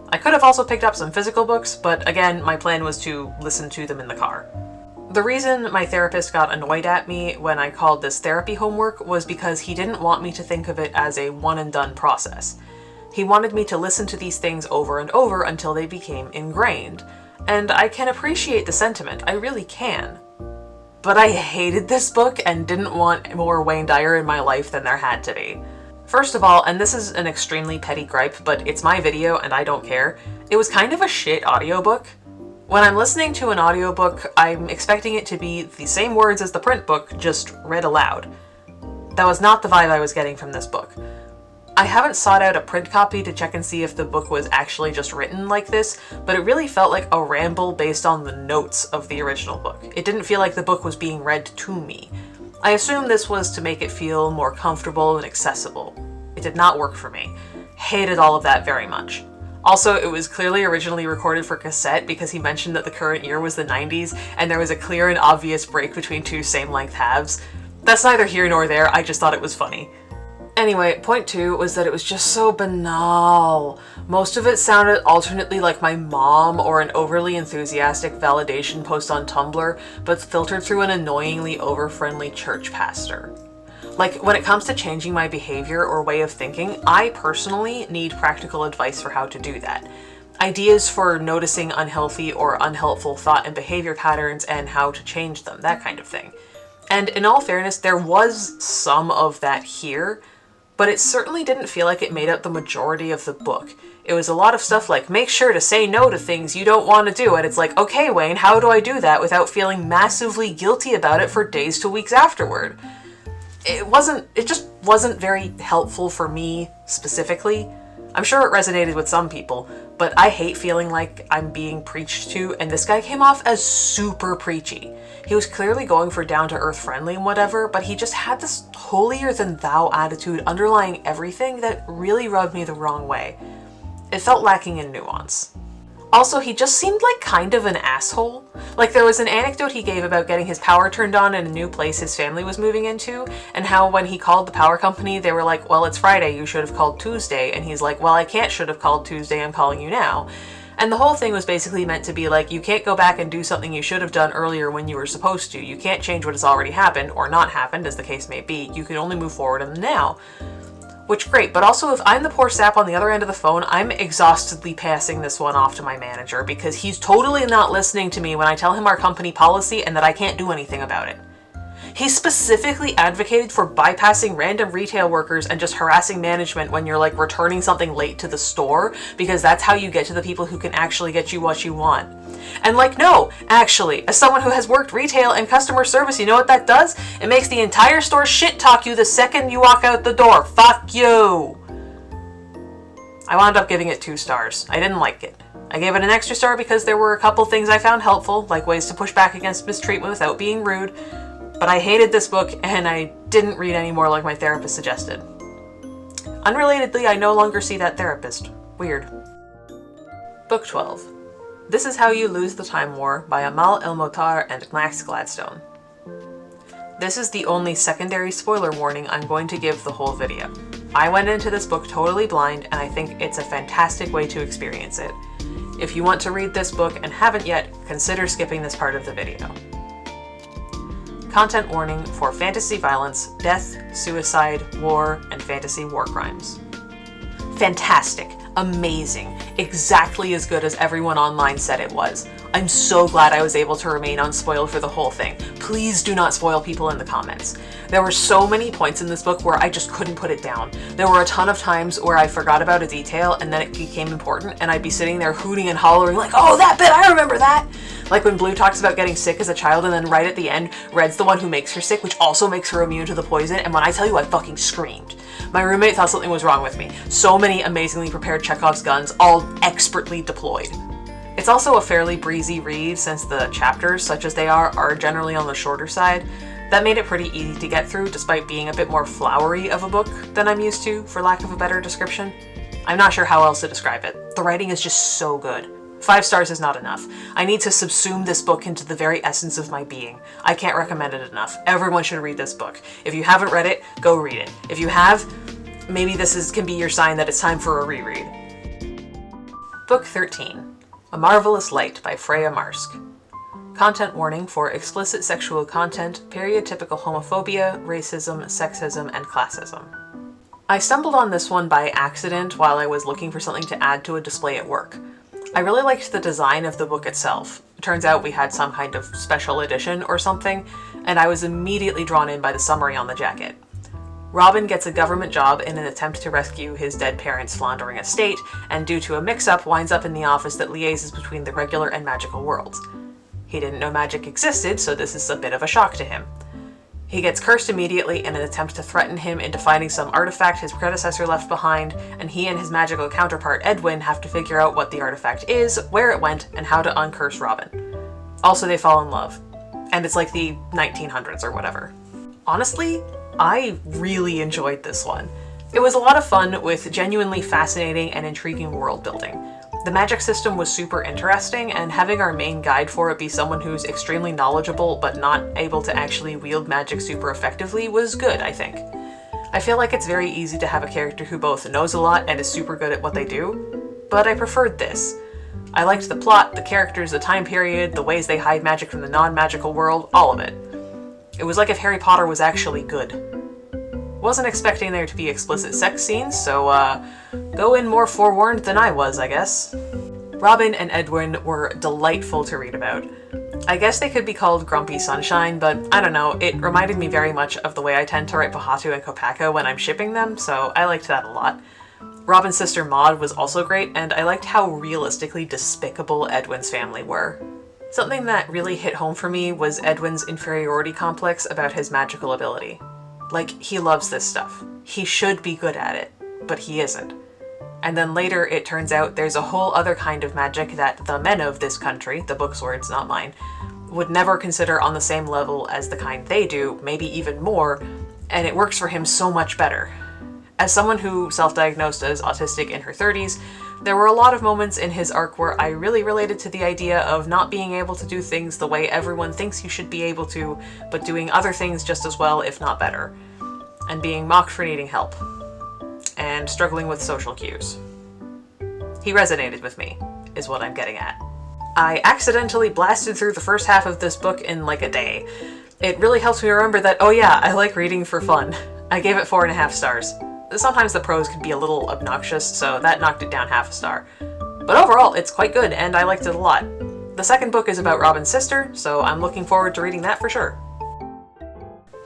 I could have also picked up some physical books, but again, my plan was to listen to them in the car. The reason my therapist got annoyed at me when I called this therapy homework was because he didn't want me to think of it as a one-and-done process. He wanted me to listen to these things over and over until they became ingrained. And I can appreciate the sentiment, I really can. But I hated this book and didn't want more Wayne Dyer in my life than there had to be. First of all, and this is an extremely petty gripe, but it's my video and I don't care, it was kind of a shit audiobook. When I'm listening to an audiobook, I'm expecting it to be the same words as the print book, just read aloud. That was not the vibe I was getting from this book. I haven't sought out a print copy to check and see if the book was actually just written like this, but it really felt like a ramble based on the notes of the original book. It didn't feel like the book was being read to me. I assume this was to make it feel more comfortable and accessible. It did not work for me. Hated all of that very much. Also, it was clearly originally recorded for cassette because he mentioned that the current year was the 90s, and there was a clear and obvious break between 2 same-length halves. That's neither here nor there, I just thought it was funny. Anyway, point 2 was that it was just so banal. Most of it sounded alternately like my mom or an overly enthusiastic validation post on Tumblr, but filtered through an annoyingly over-friendly church pastor. Like, when it comes to changing my behavior or way of thinking, I personally need practical advice for how to do that. Ideas for noticing unhealthy or unhelpful thought and behavior patterns and how to change them, that kind of thing. And in all fairness, there was some of that here, but it certainly didn't feel like it made up the majority of the book. It was a lot of stuff like, make sure to say no to things you don't want to do, and it's like, okay, Wayne, how do I do that without feeling massively guilty about it for days to weeks afterward? It just wasn't very helpful for me, specifically. I'm sure it resonated with some people, but I hate feeling like I'm being preached to, and this guy came off as super preachy. He was clearly going for down-to-earth friendly and whatever, but he just had this holier-than-thou attitude underlying everything that really rubbed me the wrong way. It felt lacking in nuance. Also, he just seemed like kind of an asshole. Like, there was an anecdote he gave about getting his power turned on in a new place his family was moving into, and how when he called the power company, they were like, well, it's Friday, you should have called Tuesday, and he's like, well, I can't should have called Tuesday, I'm calling you now. And the whole thing was basically meant to be like, you can't go back and do something you should have done earlier when you were supposed to. You can't change what has already happened, or not happened, as the case may be. You can only move forward in the now. Which, great, but also if I'm the poor sap on the other end of the phone, I'm exhaustedly passing this one off to my manager because he's totally not listening to me when I tell him our company policy and that I can't do anything about it. He specifically advocated for bypassing random retail workers and just harassing management when you're like returning something late to the store, because that's how you get to the people who can actually get you what you want. And like, no, actually, as someone who has worked retail and customer service, you know what that does? It makes the entire store shit talk you the second you walk out the door. Fuck you! I wound up giving it 2 stars. I didn't like it. I gave it an extra star because there were a couple things I found helpful, like ways to push back against mistreatment without being rude, but I hated this book and I didn't read anymore like my therapist suggested. Unrelatedly, I no longer see that therapist. Weird. Book 12. This is How You Lose the Time War by Amal El-Motar and Max Gladstone. This is the only secondary spoiler warning I'm going to give the whole video. I went into this book totally blind and I think it's a fantastic way to experience it. If you want to read this book and haven't yet, consider skipping this part of the video. Content warning for fantasy violence, death, suicide, war, and fantasy war crimes. Fantastic. Amazing. Exactly as good as everyone online said it was. I'm so glad I was able to remain unspoiled for the whole thing. Please do not spoil people in the comments. There were so many points in this book where I just couldn't put it down. There were a ton of times where I forgot about a detail and then it became important and I'd be sitting there hooting and hollering like, oh, that bit, I remember that! Like when Blue talks about getting sick as a child and then right at the end, Red's the one who makes her sick, which also makes her immune to the poison, and when I tell you, I fucking screamed. My roommate thought something was wrong with me. So many amazingly prepared Chekhov's guns, all expertly deployed. It's also a fairly breezy read since the chapters, such as they are generally on the shorter side. That made it pretty easy to get through despite being a bit more flowery of a book than I'm used to, for lack of a better description. I'm not sure how else to describe it. The writing is just so good. 5 stars is not enough. I need to subsume this book into the very essence of my being. I can't recommend it enough. Everyone should read this book. If you haven't read it, go read it. If you have, maybe this can be your sign that it's time for a reread. Book 13. A Marvelous Light by Freya Marsk. Content warning for explicit sexual content, stereotypical homophobia, racism, sexism, and classism. I stumbled on this one by accident while I was looking for something to add to a display at work. I really liked the design of the book itself. It turns out we had some kind of special edition or something, and I was immediately drawn in by the summary on the jacket. Robin gets a government job in an attempt to rescue his dead parents' floundering estate, and due to a mix-up winds up in the office that liaises between the regular and magical worlds. He didn't know magic existed, so this is a bit of a shock to him. He gets cursed immediately in an attempt to threaten him into finding some artifact his predecessor left behind, and he and his magical counterpart Edwin have to figure out what the artifact is, where it went, and how to uncurse Robin. Also, they fall in love. And it's like the 1900s or whatever. Honestly, I really enjoyed this one. It was a lot of fun with genuinely fascinating and intriguing world building. The magic system was super interesting, and having our main guide for it be someone who's extremely knowledgeable but not able to actually wield magic super effectively was good, I think. I feel like it's very easy to have a character who both knows a lot and is super good at what they do, but I preferred this. I liked the plot, the characters, the time period, the ways they hide magic from the non-magical world, all of it. It was like if Harry Potter was actually good. Wasn't expecting there to be explicit sex scenes, so go in more forewarned than I was, I guess. Robin and Edwin were delightful to read about. I guess they could be called Grumpy Sunshine, but I don't know, it reminded me very much of the way I tend to write Pahatu and Kopaka when I'm shipping them, so I liked that a lot. Robin's sister Maud was also great, and I liked how realistically despicable Edwin's family were. Something that really hit home for me was Edwin's inferiority complex about his magical ability. Like, he loves this stuff. He should be good at it, but he isn't. And then later it turns out there's a whole other kind of magic that the men of this country, the book's words, not mine, would never consider on the same level as the kind they do, maybe even more, and it works for him so much better. As someone who self-diagnosed as autistic in her 30s, there were a lot of moments in his arc where I really related to the idea of not being able to do things the way everyone thinks you should be able to, but doing other things just as well, if not better. And being mocked for needing help. And struggling with social cues. He resonated with me, is what I'm getting at. I accidentally blasted through the first half of this book in like a day. It really helps me remember that, oh yeah, I like reading for fun. I gave it 4.5 stars. Sometimes the prose can be a little obnoxious, so that knocked it down half a star. But overall, it's quite good, and I liked it a lot. The second book is about Robin's sister, so I'm looking forward to reading that for sure.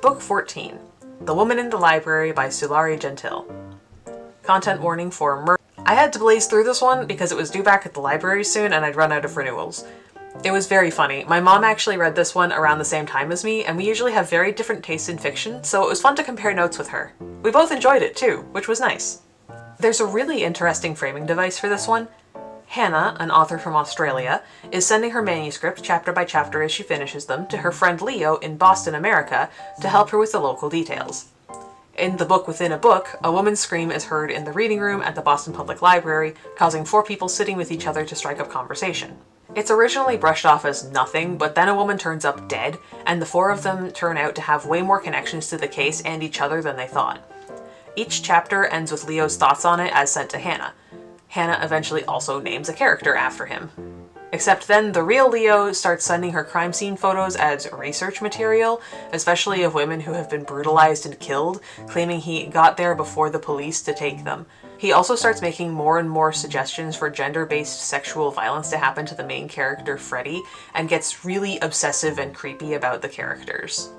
Book 14. The Woman in the Library by Sulari Gentile. Content warning for murder. I had to blaze through this one because it was due back at the library soon and I'd run out of renewals. It was very funny. My mom actually read this one around the same time as me, and we usually have very different tastes in fiction, so it was fun to compare notes with her. We both enjoyed it too, which was nice. There's a really interesting framing device for this one. Hannah, an author from Australia, is sending her manuscript chapter by chapter as she finishes them to her friend Leo in Boston, America, to help her with the local details. In the book within a book, a woman's scream is heard in the reading room at the Boston Public Library, causing 4 people sitting with each other to strike up conversation. It's originally brushed off as nothing, but then a woman turns up dead, and the 4 of them turn out to have way more connections to the case and each other than they thought. Each chapter ends with Leo's thoughts on it as sent to Hannah. Hannah eventually also names a character after him. Except then the real Leo starts sending her crime scene photos as research material, especially of women who have been brutalized and killed, claiming he got there before the police to take them. He also starts making more and more suggestions for gender-based sexual violence to happen to the main character, Freddie, and gets really obsessive and creepy about the characters.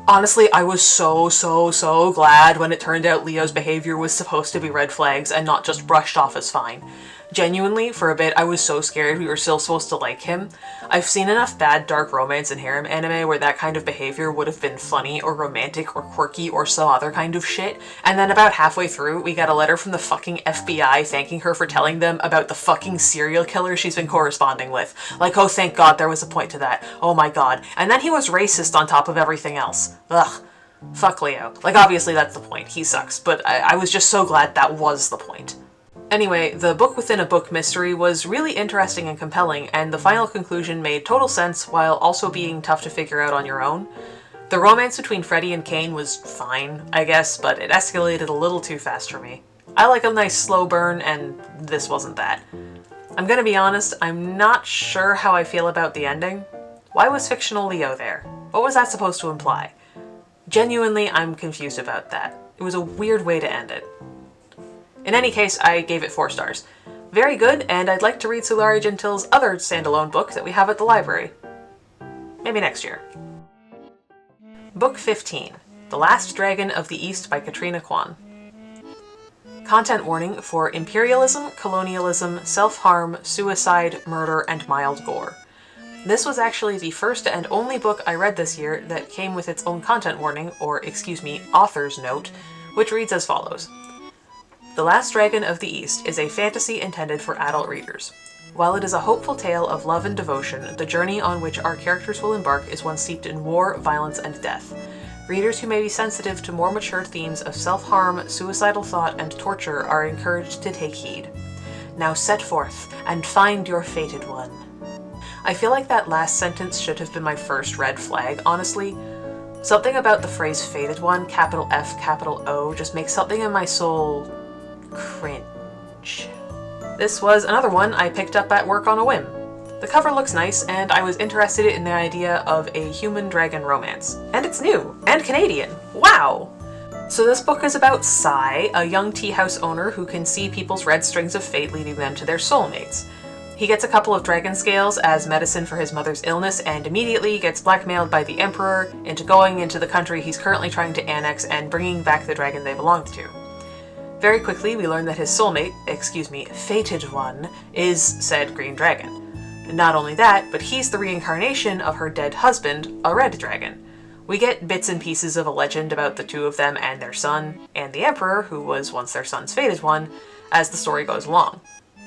Honestly, I was so glad when it turned out Leo's behavior was supposed to be red flags and not just brushed off as fine. Genuinely, for a bit, I was so scared we were still supposed to like him. I've seen enough bad dark romance and harem anime where that kind of behavior would have been funny or romantic or quirky or some other kind of shit, and then about halfway through, we got a letter from the fucking FBI thanking her for telling them about the fucking serial killer she's been corresponding with. Like, oh thank god there was a point to that. Oh my god. And then he was racist on top of everything else. Ugh. Fuck Leo. Like, obviously that's the point. He sucks. But I was just so glad that was the point. Anyway, the book within a book mystery was really interesting and compelling, and the final conclusion made total sense while also being tough to figure out on your own. The romance between Freddie and Kane was fine, I guess, but it escalated a little too fast for me. I like a nice slow burn, and this wasn't that. I'm gonna be honest, I'm not sure how I feel about the ending. Why was fictional Leo there? What was that supposed to imply? Genuinely, I'm confused about that. It was a weird way to end it. In any case, I gave it 4 stars. Very good, and I'd like to read Sulari Gentile's other standalone book that we have at the library. Maybe next year. Book 15, The Last Dragon of the East by Katrina Kwan. Content warning for imperialism, colonialism, self-harm, suicide, murder, and mild gore. This was actually the first and only book I read this year that came with its own content warning, or excuse me, author's note, which reads as follows. The Last Dragon of the East is a fantasy intended for adult readers. While it is a hopeful tale of love and devotion, the journey on which our characters will embark is one steeped in war, violence, and death. Readers who may be sensitive to more mature themes of self-harm, suicidal thought, and torture are encouraged to take heed. Now set forth, and find your fated one. I feel like that last sentence should have been my first red flag, honestly. Something about the phrase fated one, capital F, capital O, just makes something in my soul cringe. This was another one I picked up at work on a whim. The cover looks nice, and I was interested in the idea of a human-dragon romance. And it's new, and Canadian. Wow! So this book is about Sai, a young tea house owner who can see people's red strings of fate leading them to their soulmates. He gets a couple of dragon scales as medicine for his mother's illness and immediately gets blackmailed by the Emperor into going into the country he's currently trying to annex and bringing back the dragon they belonged to. Very quickly, we learn that his soulmate, fated one, is said green dragon. Not only that, but he's the reincarnation of her dead husband, a red dragon. We get bits and pieces of a legend about the 2 of them and their son, and the Emperor, who was once their son's fated one, as the story goes along.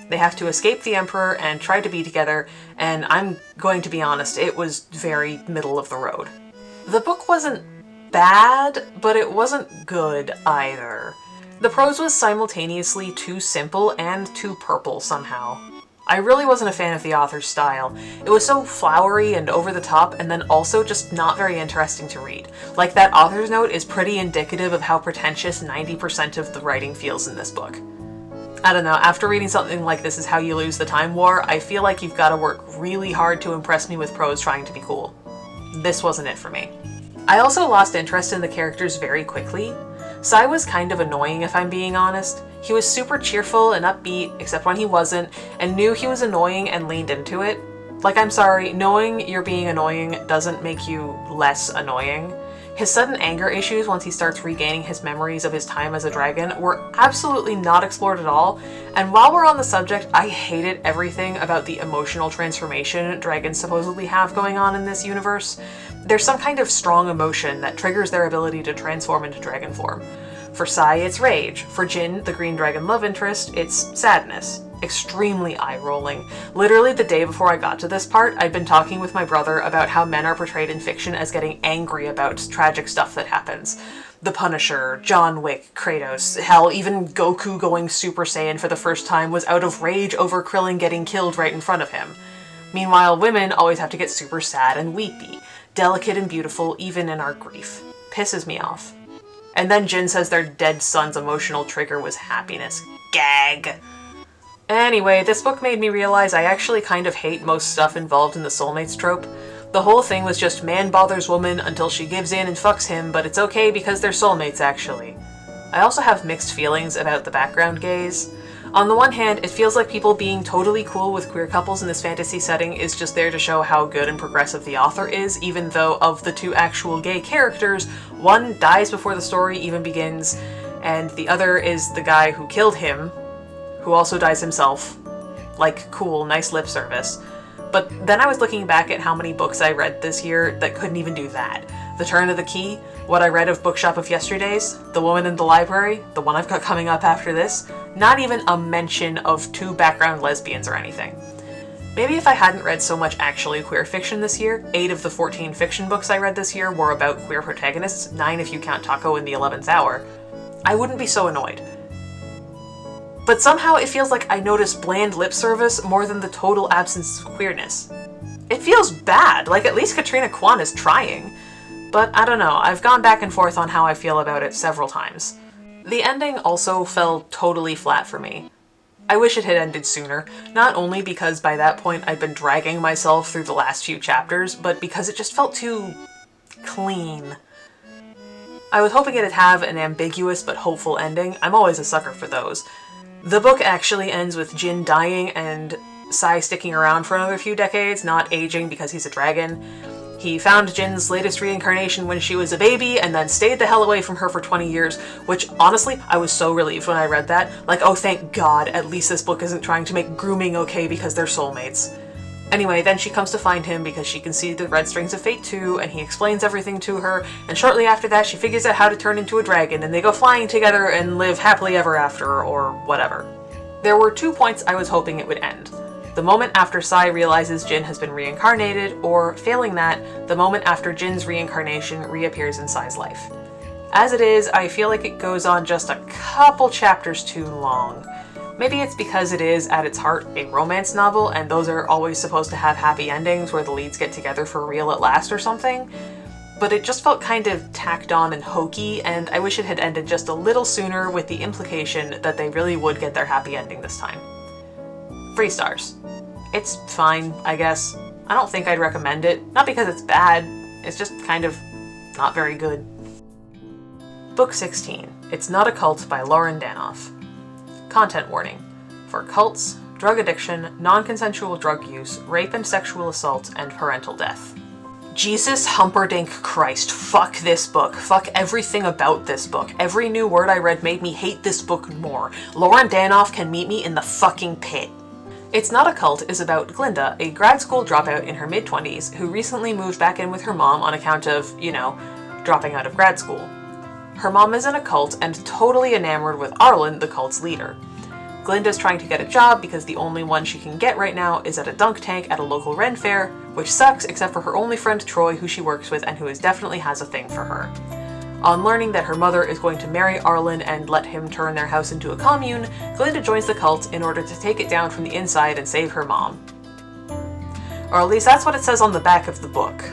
They have to escape the Emperor and try to be together, and I'm going to be honest, it was very middle of the road. The book wasn't bad, but it wasn't good either. The prose was simultaneously too simple and too purple somehow. I really wasn't a fan of the author's style. It was so flowery and over the top, and then also just not very interesting to read. Like, that author's note is pretty indicative of how pretentious 90% of the writing feels in this book. I don't know, after reading something like This Is How You Lose the Time War, I feel like you've got to work really hard to impress me with prose trying to be cool. This wasn't it for me. I also lost interest in the characters very quickly. Sai was kind of annoying, if I'm being honest. He was super cheerful and upbeat, except when he wasn't, and knew he was annoying and leaned into it. Like, I'm sorry, knowing you're being annoying doesn't make you less annoying. His sudden anger issues once he starts regaining his memories of his time as a dragon were absolutely not explored at all, and while we're on the subject, I hated everything about the emotional transformation dragons supposedly have going on in this universe. There's some kind of strong emotion that triggers their ability to transform into dragon form. For Sai, it's rage. For Jin, the green dragon love interest, it's sadness. extremely eye-rolling. Literally the day before I got to this part, I'd been talking with my brother about how men are portrayed in fiction as getting angry about tragic stuff that happens. The Punisher, John Wick, Kratos, hell, even Goku going Super Saiyan for the first time was out of rage over Krillin getting killed right in front of him. Meanwhile, women always have to get super sad and weepy, delicate and beautiful even in our grief. Pisses me off. And then Jin says their dead son's emotional trigger was happiness. Gag! Anyway, this book made me realize I actually kind of hate most stuff involved in the soulmates trope. The whole thing was just man bothers woman until she gives in and fucks him, but it's okay because they're soulmates actually. I also have mixed feelings about the background gaze. On the one hand, it feels like people being totally cool with queer couples in this fantasy setting is just there to show how good and progressive the author is, even though of the two actual gay characters, one dies before the story even begins, and the other is the guy who killed him, who also dies himself. Like, cool, nice lip service. But then I was looking back at how many books I read this year that couldn't even do that. The Turn of the Key, what I read of Bookshop of Yesterdays, The Woman in the Library, the one I've got coming up after this, not even a mention of two background lesbians or anything. Maybe if I hadn't read so much actually queer fiction this year, 8 of the 14 fiction books I read this year were about queer protagonists, 9 if you count Taco in the 11th Hour, I wouldn't be so annoyed. But somehow it feels like I notice bland lip service more than the total absence of queerness. It feels bad, like at least Katrina Kwan is trying. But I don't know, I've gone back and forth on how I feel about it several times. The ending also fell totally flat for me. I wish it had ended sooner, not only because by that point I'd been dragging myself through the last few chapters, but because it just felt too clean. I was hoping it'd have an ambiguous but hopeful ending. I'm always a sucker for those. The book actually ends with Jin dying and Sai sticking around for another few decades, not aging because he's a dragon. He found Jin's latest reincarnation when she was a baby and then stayed the hell away from her for 20 years, which honestly, I was so relieved when I read that. Like, oh thank God, at least this book isn't trying to make grooming okay because they're soulmates. Anyway, then she comes to find him because she can see the red strings of fate too, and he explains everything to her, and shortly after that she figures out how to turn into a dragon, and they go flying together and live happily ever after, or whatever. There were 2 points I was hoping it would end. The moment after Sai realizes Jin has been reincarnated, or, failing that, the moment after Jin's reincarnation reappears in Sai's life. As it is, I feel like it goes on just a couple chapters too long. Maybe it's because it is, at its heart, a romance novel, and those are always supposed to have happy endings where the leads get together for real at last or something, but it just felt kind of tacked on and hokey, and I wish it had ended just a little sooner with the implication that they really would get their happy ending this time. 3 stars. It's fine, I guess. I don't think I'd recommend it, not because it's bad, it's just kind of not very good. Book 16, It's Not a Cult by Lauren Danoff. Content warning. For cults, drug addiction, non-consensual drug use, rape and sexual assault, and parental death. Jesus Humperdinck Christ, fuck this book. Fuck everything about this book. Every new word I read made me hate this book more. Lauren Danoff can meet me in the fucking pit. It's Not a Cult is about Glinda, a grad school dropout in her mid-20s who recently moved back in with her mom on account of, you know, dropping out of grad school. Her mom is in a cult and totally enamored with Arlen, the cult's leader. Glinda's trying to get a job because the only one she can get right now is at a dunk tank at a local Ren fair, which sucks except for her only friend Troy, who she works with and who definitely has a thing for her. On learning that her mother is going to marry Arlen and let him turn their house into a commune, Glinda joins the cult in order to take it down from the inside and save her mom. Or at least that's what it says on the back of the book.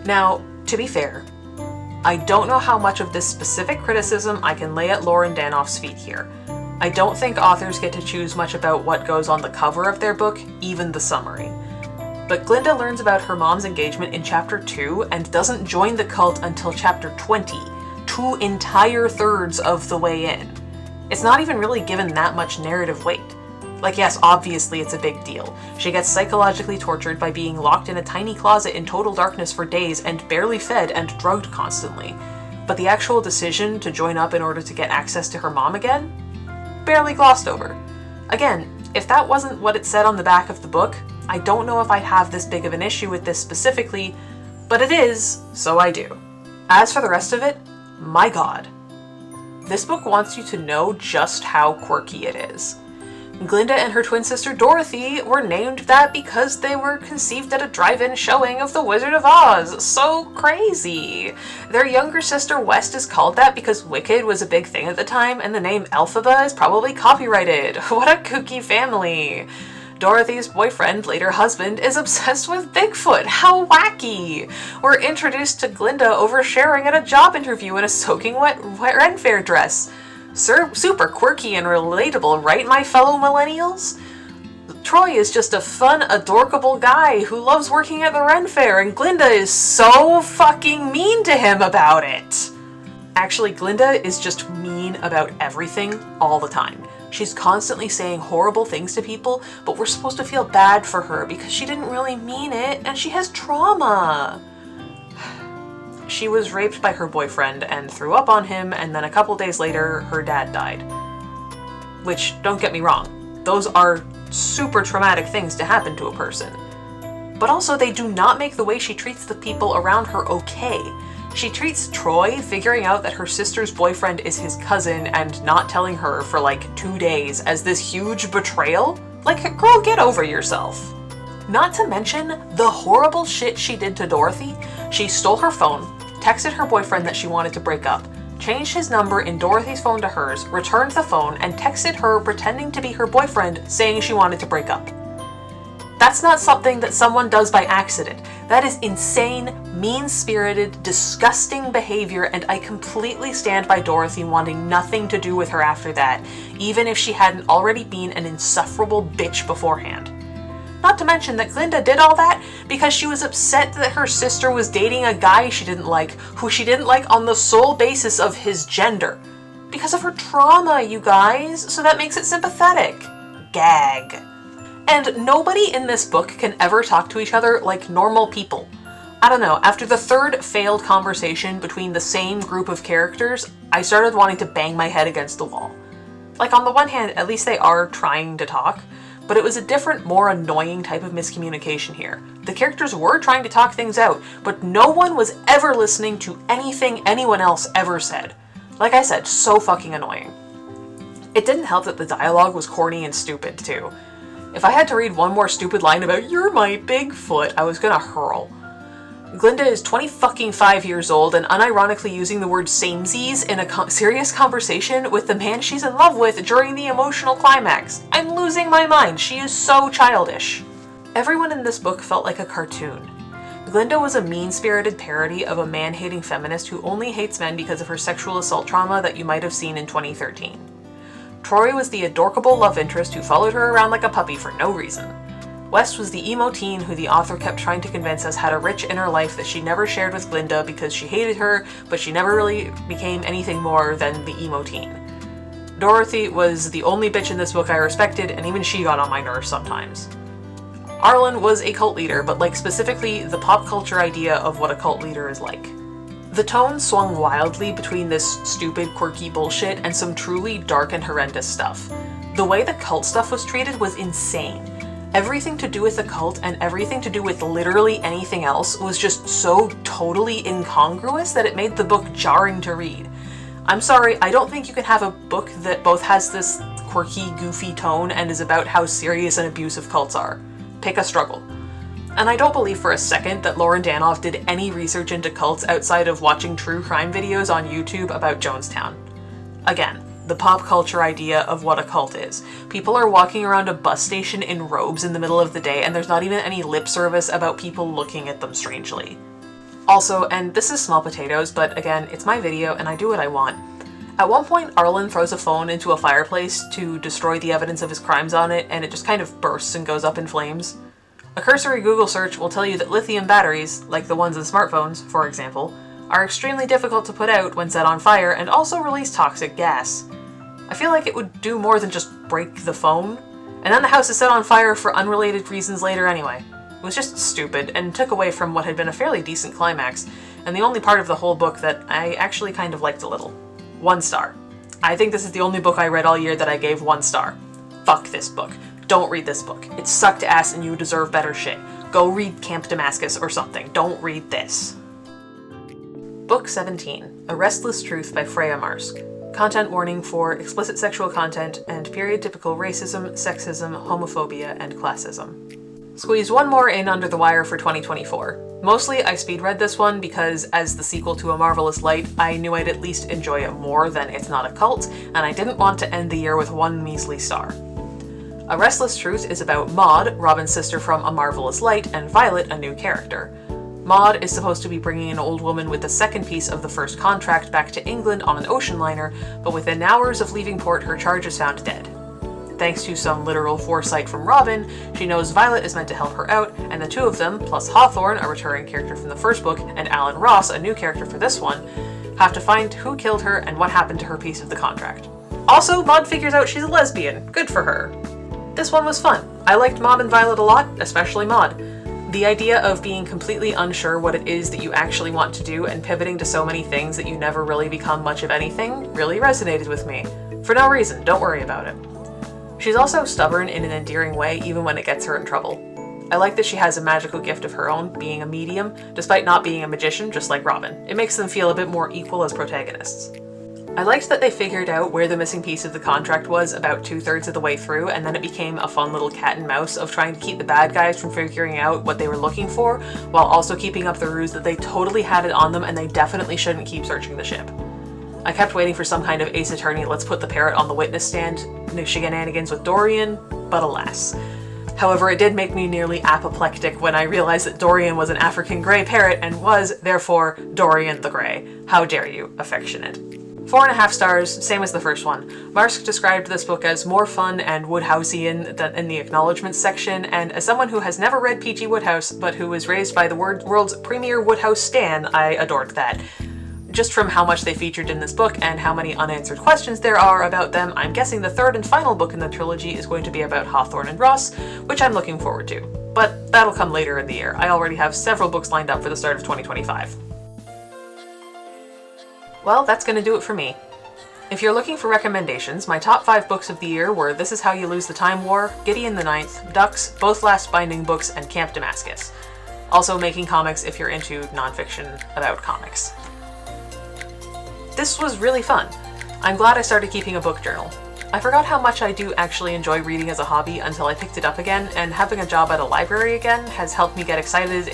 Now, to be fair, I don't know how much of this specific criticism I can lay at Lauren Danoff's feet here. I don't think authors get to choose much about what goes on the cover of their book, even the summary. But Glinda learns about her mom's engagement in chapter 2 and doesn't join the cult until chapter 20. 2 entire thirds of the way in. It's not even really given that much narrative weight. Like, yes, obviously it's a big deal. She gets psychologically tortured by being locked in a tiny closet in total darkness for days and barely fed and drugged constantly. But the actual decision to join up in order to get access to her mom again? Barely glossed over. Again, if that wasn't what it said on the back of the book, I don't know if I'd have this big of an issue with this specifically, but it is, so I do. As for the rest of it, my god. This book wants you to know just how quirky it is. Glinda and her twin sister Dorothy were named that because they were conceived at a drive-in showing of The Wizard of Oz. So crazy. Their younger sister West is called that because Wicked was a big thing at the time, and the name Elphaba is probably copyrighted. What a kooky family. Dorothy's boyfriend, later husband, is obsessed with Bigfoot. How wacky! We're introduced to Glinda oversharing at a job interview in a soaking wet Ren Fair dress. Super quirky and relatable, right, my fellow millennials? Troy is just a fun, adorable guy who loves working at the Ren Fair, and Glinda is so fucking mean to him about it. Actually, Glinda is just mean about everything all the time. She's constantly saying horrible things to people, but we're supposed to feel bad for her because she didn't really mean it, and she has trauma. She was raped by her boyfriend and threw up on him, and then a couple days later, her dad died. Which, don't get me wrong, those are super traumatic things to happen to a person. But also, they do not make the way she treats the people around her okay. She treats Troy figuring out that her sister's boyfriend is his cousin and not telling her for like 2 days as this huge betrayal. Like, girl, get over yourself. Not to mention the horrible shit she did to Dorothy. She stole her phone, texted her boyfriend that she wanted to break up, changed his number in Dorothy's phone to hers, returned the phone, and texted her pretending to be her boyfriend saying she wanted to break up. That's not something that someone does by accident. That is insane, mean-spirited, disgusting behavior, and I completely stand by Dorothy wanting nothing to do with her after that, even if she hadn't already been an insufferable bitch beforehand. Not to mention that Glinda did all that because she was upset that her sister was dating a guy she didn't like, who she didn't like on the sole basis of his gender. Because of her trauma, you guys, so that makes it sympathetic. Gag. And nobody in this book can ever talk to each other like normal people. I don't know, after the third failed conversation between the same group of characters, I started wanting to bang my head against the wall. Like, on the one hand, at least they are trying to talk, but it was a different, more annoying type of miscommunication here. The characters were trying to talk things out, but no one was ever listening to anything anyone else ever said. Like I said, so fucking annoying. It didn't help that the dialogue was corny and stupid, too. If I had to read one more stupid line about "you're my Bigfoot," I was gonna hurl. Glinda is 25 years old and unironically using the word samesies in a serious conversation with the man she's in love with during the emotional climax. I'm losing my mind. She is so childish. Everyone in this book felt like a cartoon. Glinda was a mean-spirited parody of a man-hating feminist who only hates men because of her sexual assault trauma that you might have seen in 2013. Troy was the adorable love interest who followed her around like a puppy for no reason. West was the emo teen who the author kept trying to convince us had a rich inner life that she never shared with Glinda because she hated her, but she never really became anything more than the emo teen. Dorothy was the only bitch in this book I respected, and even she got on my nerves sometimes. Arlen was a cult leader, but like specifically the pop culture idea of what a cult leader is like. The tone swung wildly between this stupid, quirky bullshit and some truly dark and horrendous stuff. The way the cult stuff was treated was insane. Everything to do with the cult and everything to do with literally anything else was just so totally incongruous that it made the book jarring to read. I'm sorry, I don't think you can have a book that both has this quirky, goofy tone and is about how serious and abusive cults are. Pick a struggle. And I don't believe for a second that Lauren Danoff did any research into cults outside of watching true crime videos on YouTube about Jonestown. Again, the pop culture idea of what a cult is. People are walking around a bus station in robes in the middle of the day, and there's not even any lip service about people looking at them strangely. Also, and this is small potatoes, but again, it's my video and I do what I want. At one point, Arlen throws a phone into a fireplace to destroy the evidence of his crimes on it, and it just kind of bursts and goes up in flames. A cursory Google search will tell you that lithium batteries, like the ones in smartphones, for example, are extremely difficult to put out when set on fire and also release toxic gas. I feel like it would do more than just break the phone, and then the house is set on fire for unrelated reasons later anyway. It was just stupid and took away from what had been a fairly decent climax, and the only part of the whole book that I actually kind of liked a little. 1 star. I think this is the only book I read all year that I gave 1 star. Fuck this book. Don't read this book. It sucked ass and you deserve better shit. Go read Camp Damascus or something. Don't read this. Book 17, A Restless Truth by Freya Marsk. Content warning for explicit sexual content and period-typical racism, sexism, homophobia, and classism. Squeezed one more in under the wire for 2024. Mostly I speed read this one because, as the sequel to A Marvelous Light, I knew I'd at least enjoy it more than It's Not a Cult, and I didn't want to end the year with one measly star. A Restless Truth is about Maud, Robin's sister from A Marvelous Light, and Violet, a new character. Maud is supposed to be bringing an old woman with the second piece of the first contract back to England on an ocean liner, but within hours of leaving port, her charge is found dead. Thanks to some literal foresight from Robin, she knows Violet is meant to help her out, and the two of them, plus Hawthorne, a recurring character from the first book, and Alan Ross, a new character for this one, have to find who killed her and what happened to her piece of the contract. Also, Maud figures out she's a lesbian. Good for her. This one was fun. I liked Maud and Violet a lot, especially Maud. The idea of being completely unsure what it is that you actually want to do and pivoting to so many things that you never really become much of anything really resonated with me. For no reason, don't worry about it. She's also stubborn in an endearing way even when it gets her in trouble. I like that she has a magical gift of her own, being a medium, despite not being a magician, just like Robin. It makes them feel a bit more equal as protagonists. I liked that they figured out where the missing piece of the contract was about 2/3 of the way through, and then it became a fun little cat and mouse of trying to keep the bad guys from figuring out what they were looking for, while also keeping up the ruse that they totally had it on them and they definitely shouldn't keep searching the ship. I kept waiting for some kind of Ace Attorney, let's put the parrot on the witness stand shenanigans with Dorian, but alas. However, it did make me nearly apoplectic when I realized that Dorian was an African grey parrot and was, therefore, Dorian the Grey. How dare you, affectionate. 4.5 stars, same as the first one. Marsk described this book as more fun and Woodhouseian than in the acknowledgements section, and as someone who has never read P.G. Wodehouse, but who was raised by the world's premier Wodehouse stan, I adored that. Just from how much they featured in this book and how many unanswered questions there are about them, I'm guessing the third and final book in the trilogy is going to be about Hawthorne and Ross, which I'm looking forward to. But that'll come later in the year. I already have several books lined up for the start of 2025. Well, that's going to do it for me. If you're looking for recommendations, my top 5 books of the year were This Is How You Lose the Time War, Gideon the Ninth, Ducks, both Last Binding books, and Camp Damascus. Also making comics if you're into nonfiction about comics. This was really fun. I'm glad I started keeping a book journal. I forgot how much I do actually enjoy reading as a hobby until I picked it up again, and having a job at a library again has helped me get excited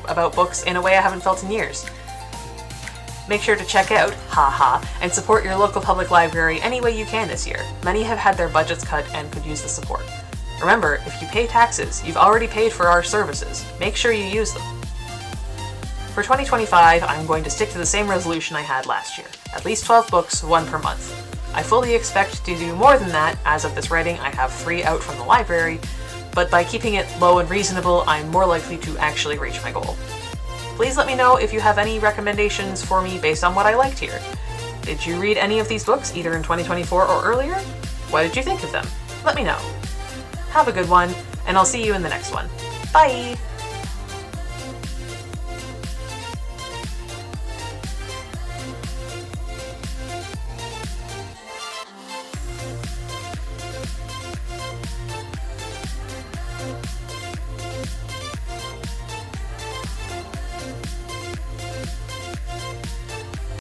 about books in a way I haven't felt in years. Make sure to check out, and support your local public library any way you can this year. Many have had their budgets cut and could use the support. Remember, if you pay taxes, you've already paid for our services. Make sure you use them. For 2025, I'm going to stick to the same resolution I had last year. At least 12 books, 1 per month. I fully expect to do more than that. As of this writing, I have 3 out from the library, but by keeping it low and reasonable, I'm more likely to actually reach my goal. Please let me know if you have any recommendations for me based on what I liked here. Did you read any of these books, either in 2024 or earlier? What did you think of them? Let me know. Have a good one, and I'll see you in the next one. Bye!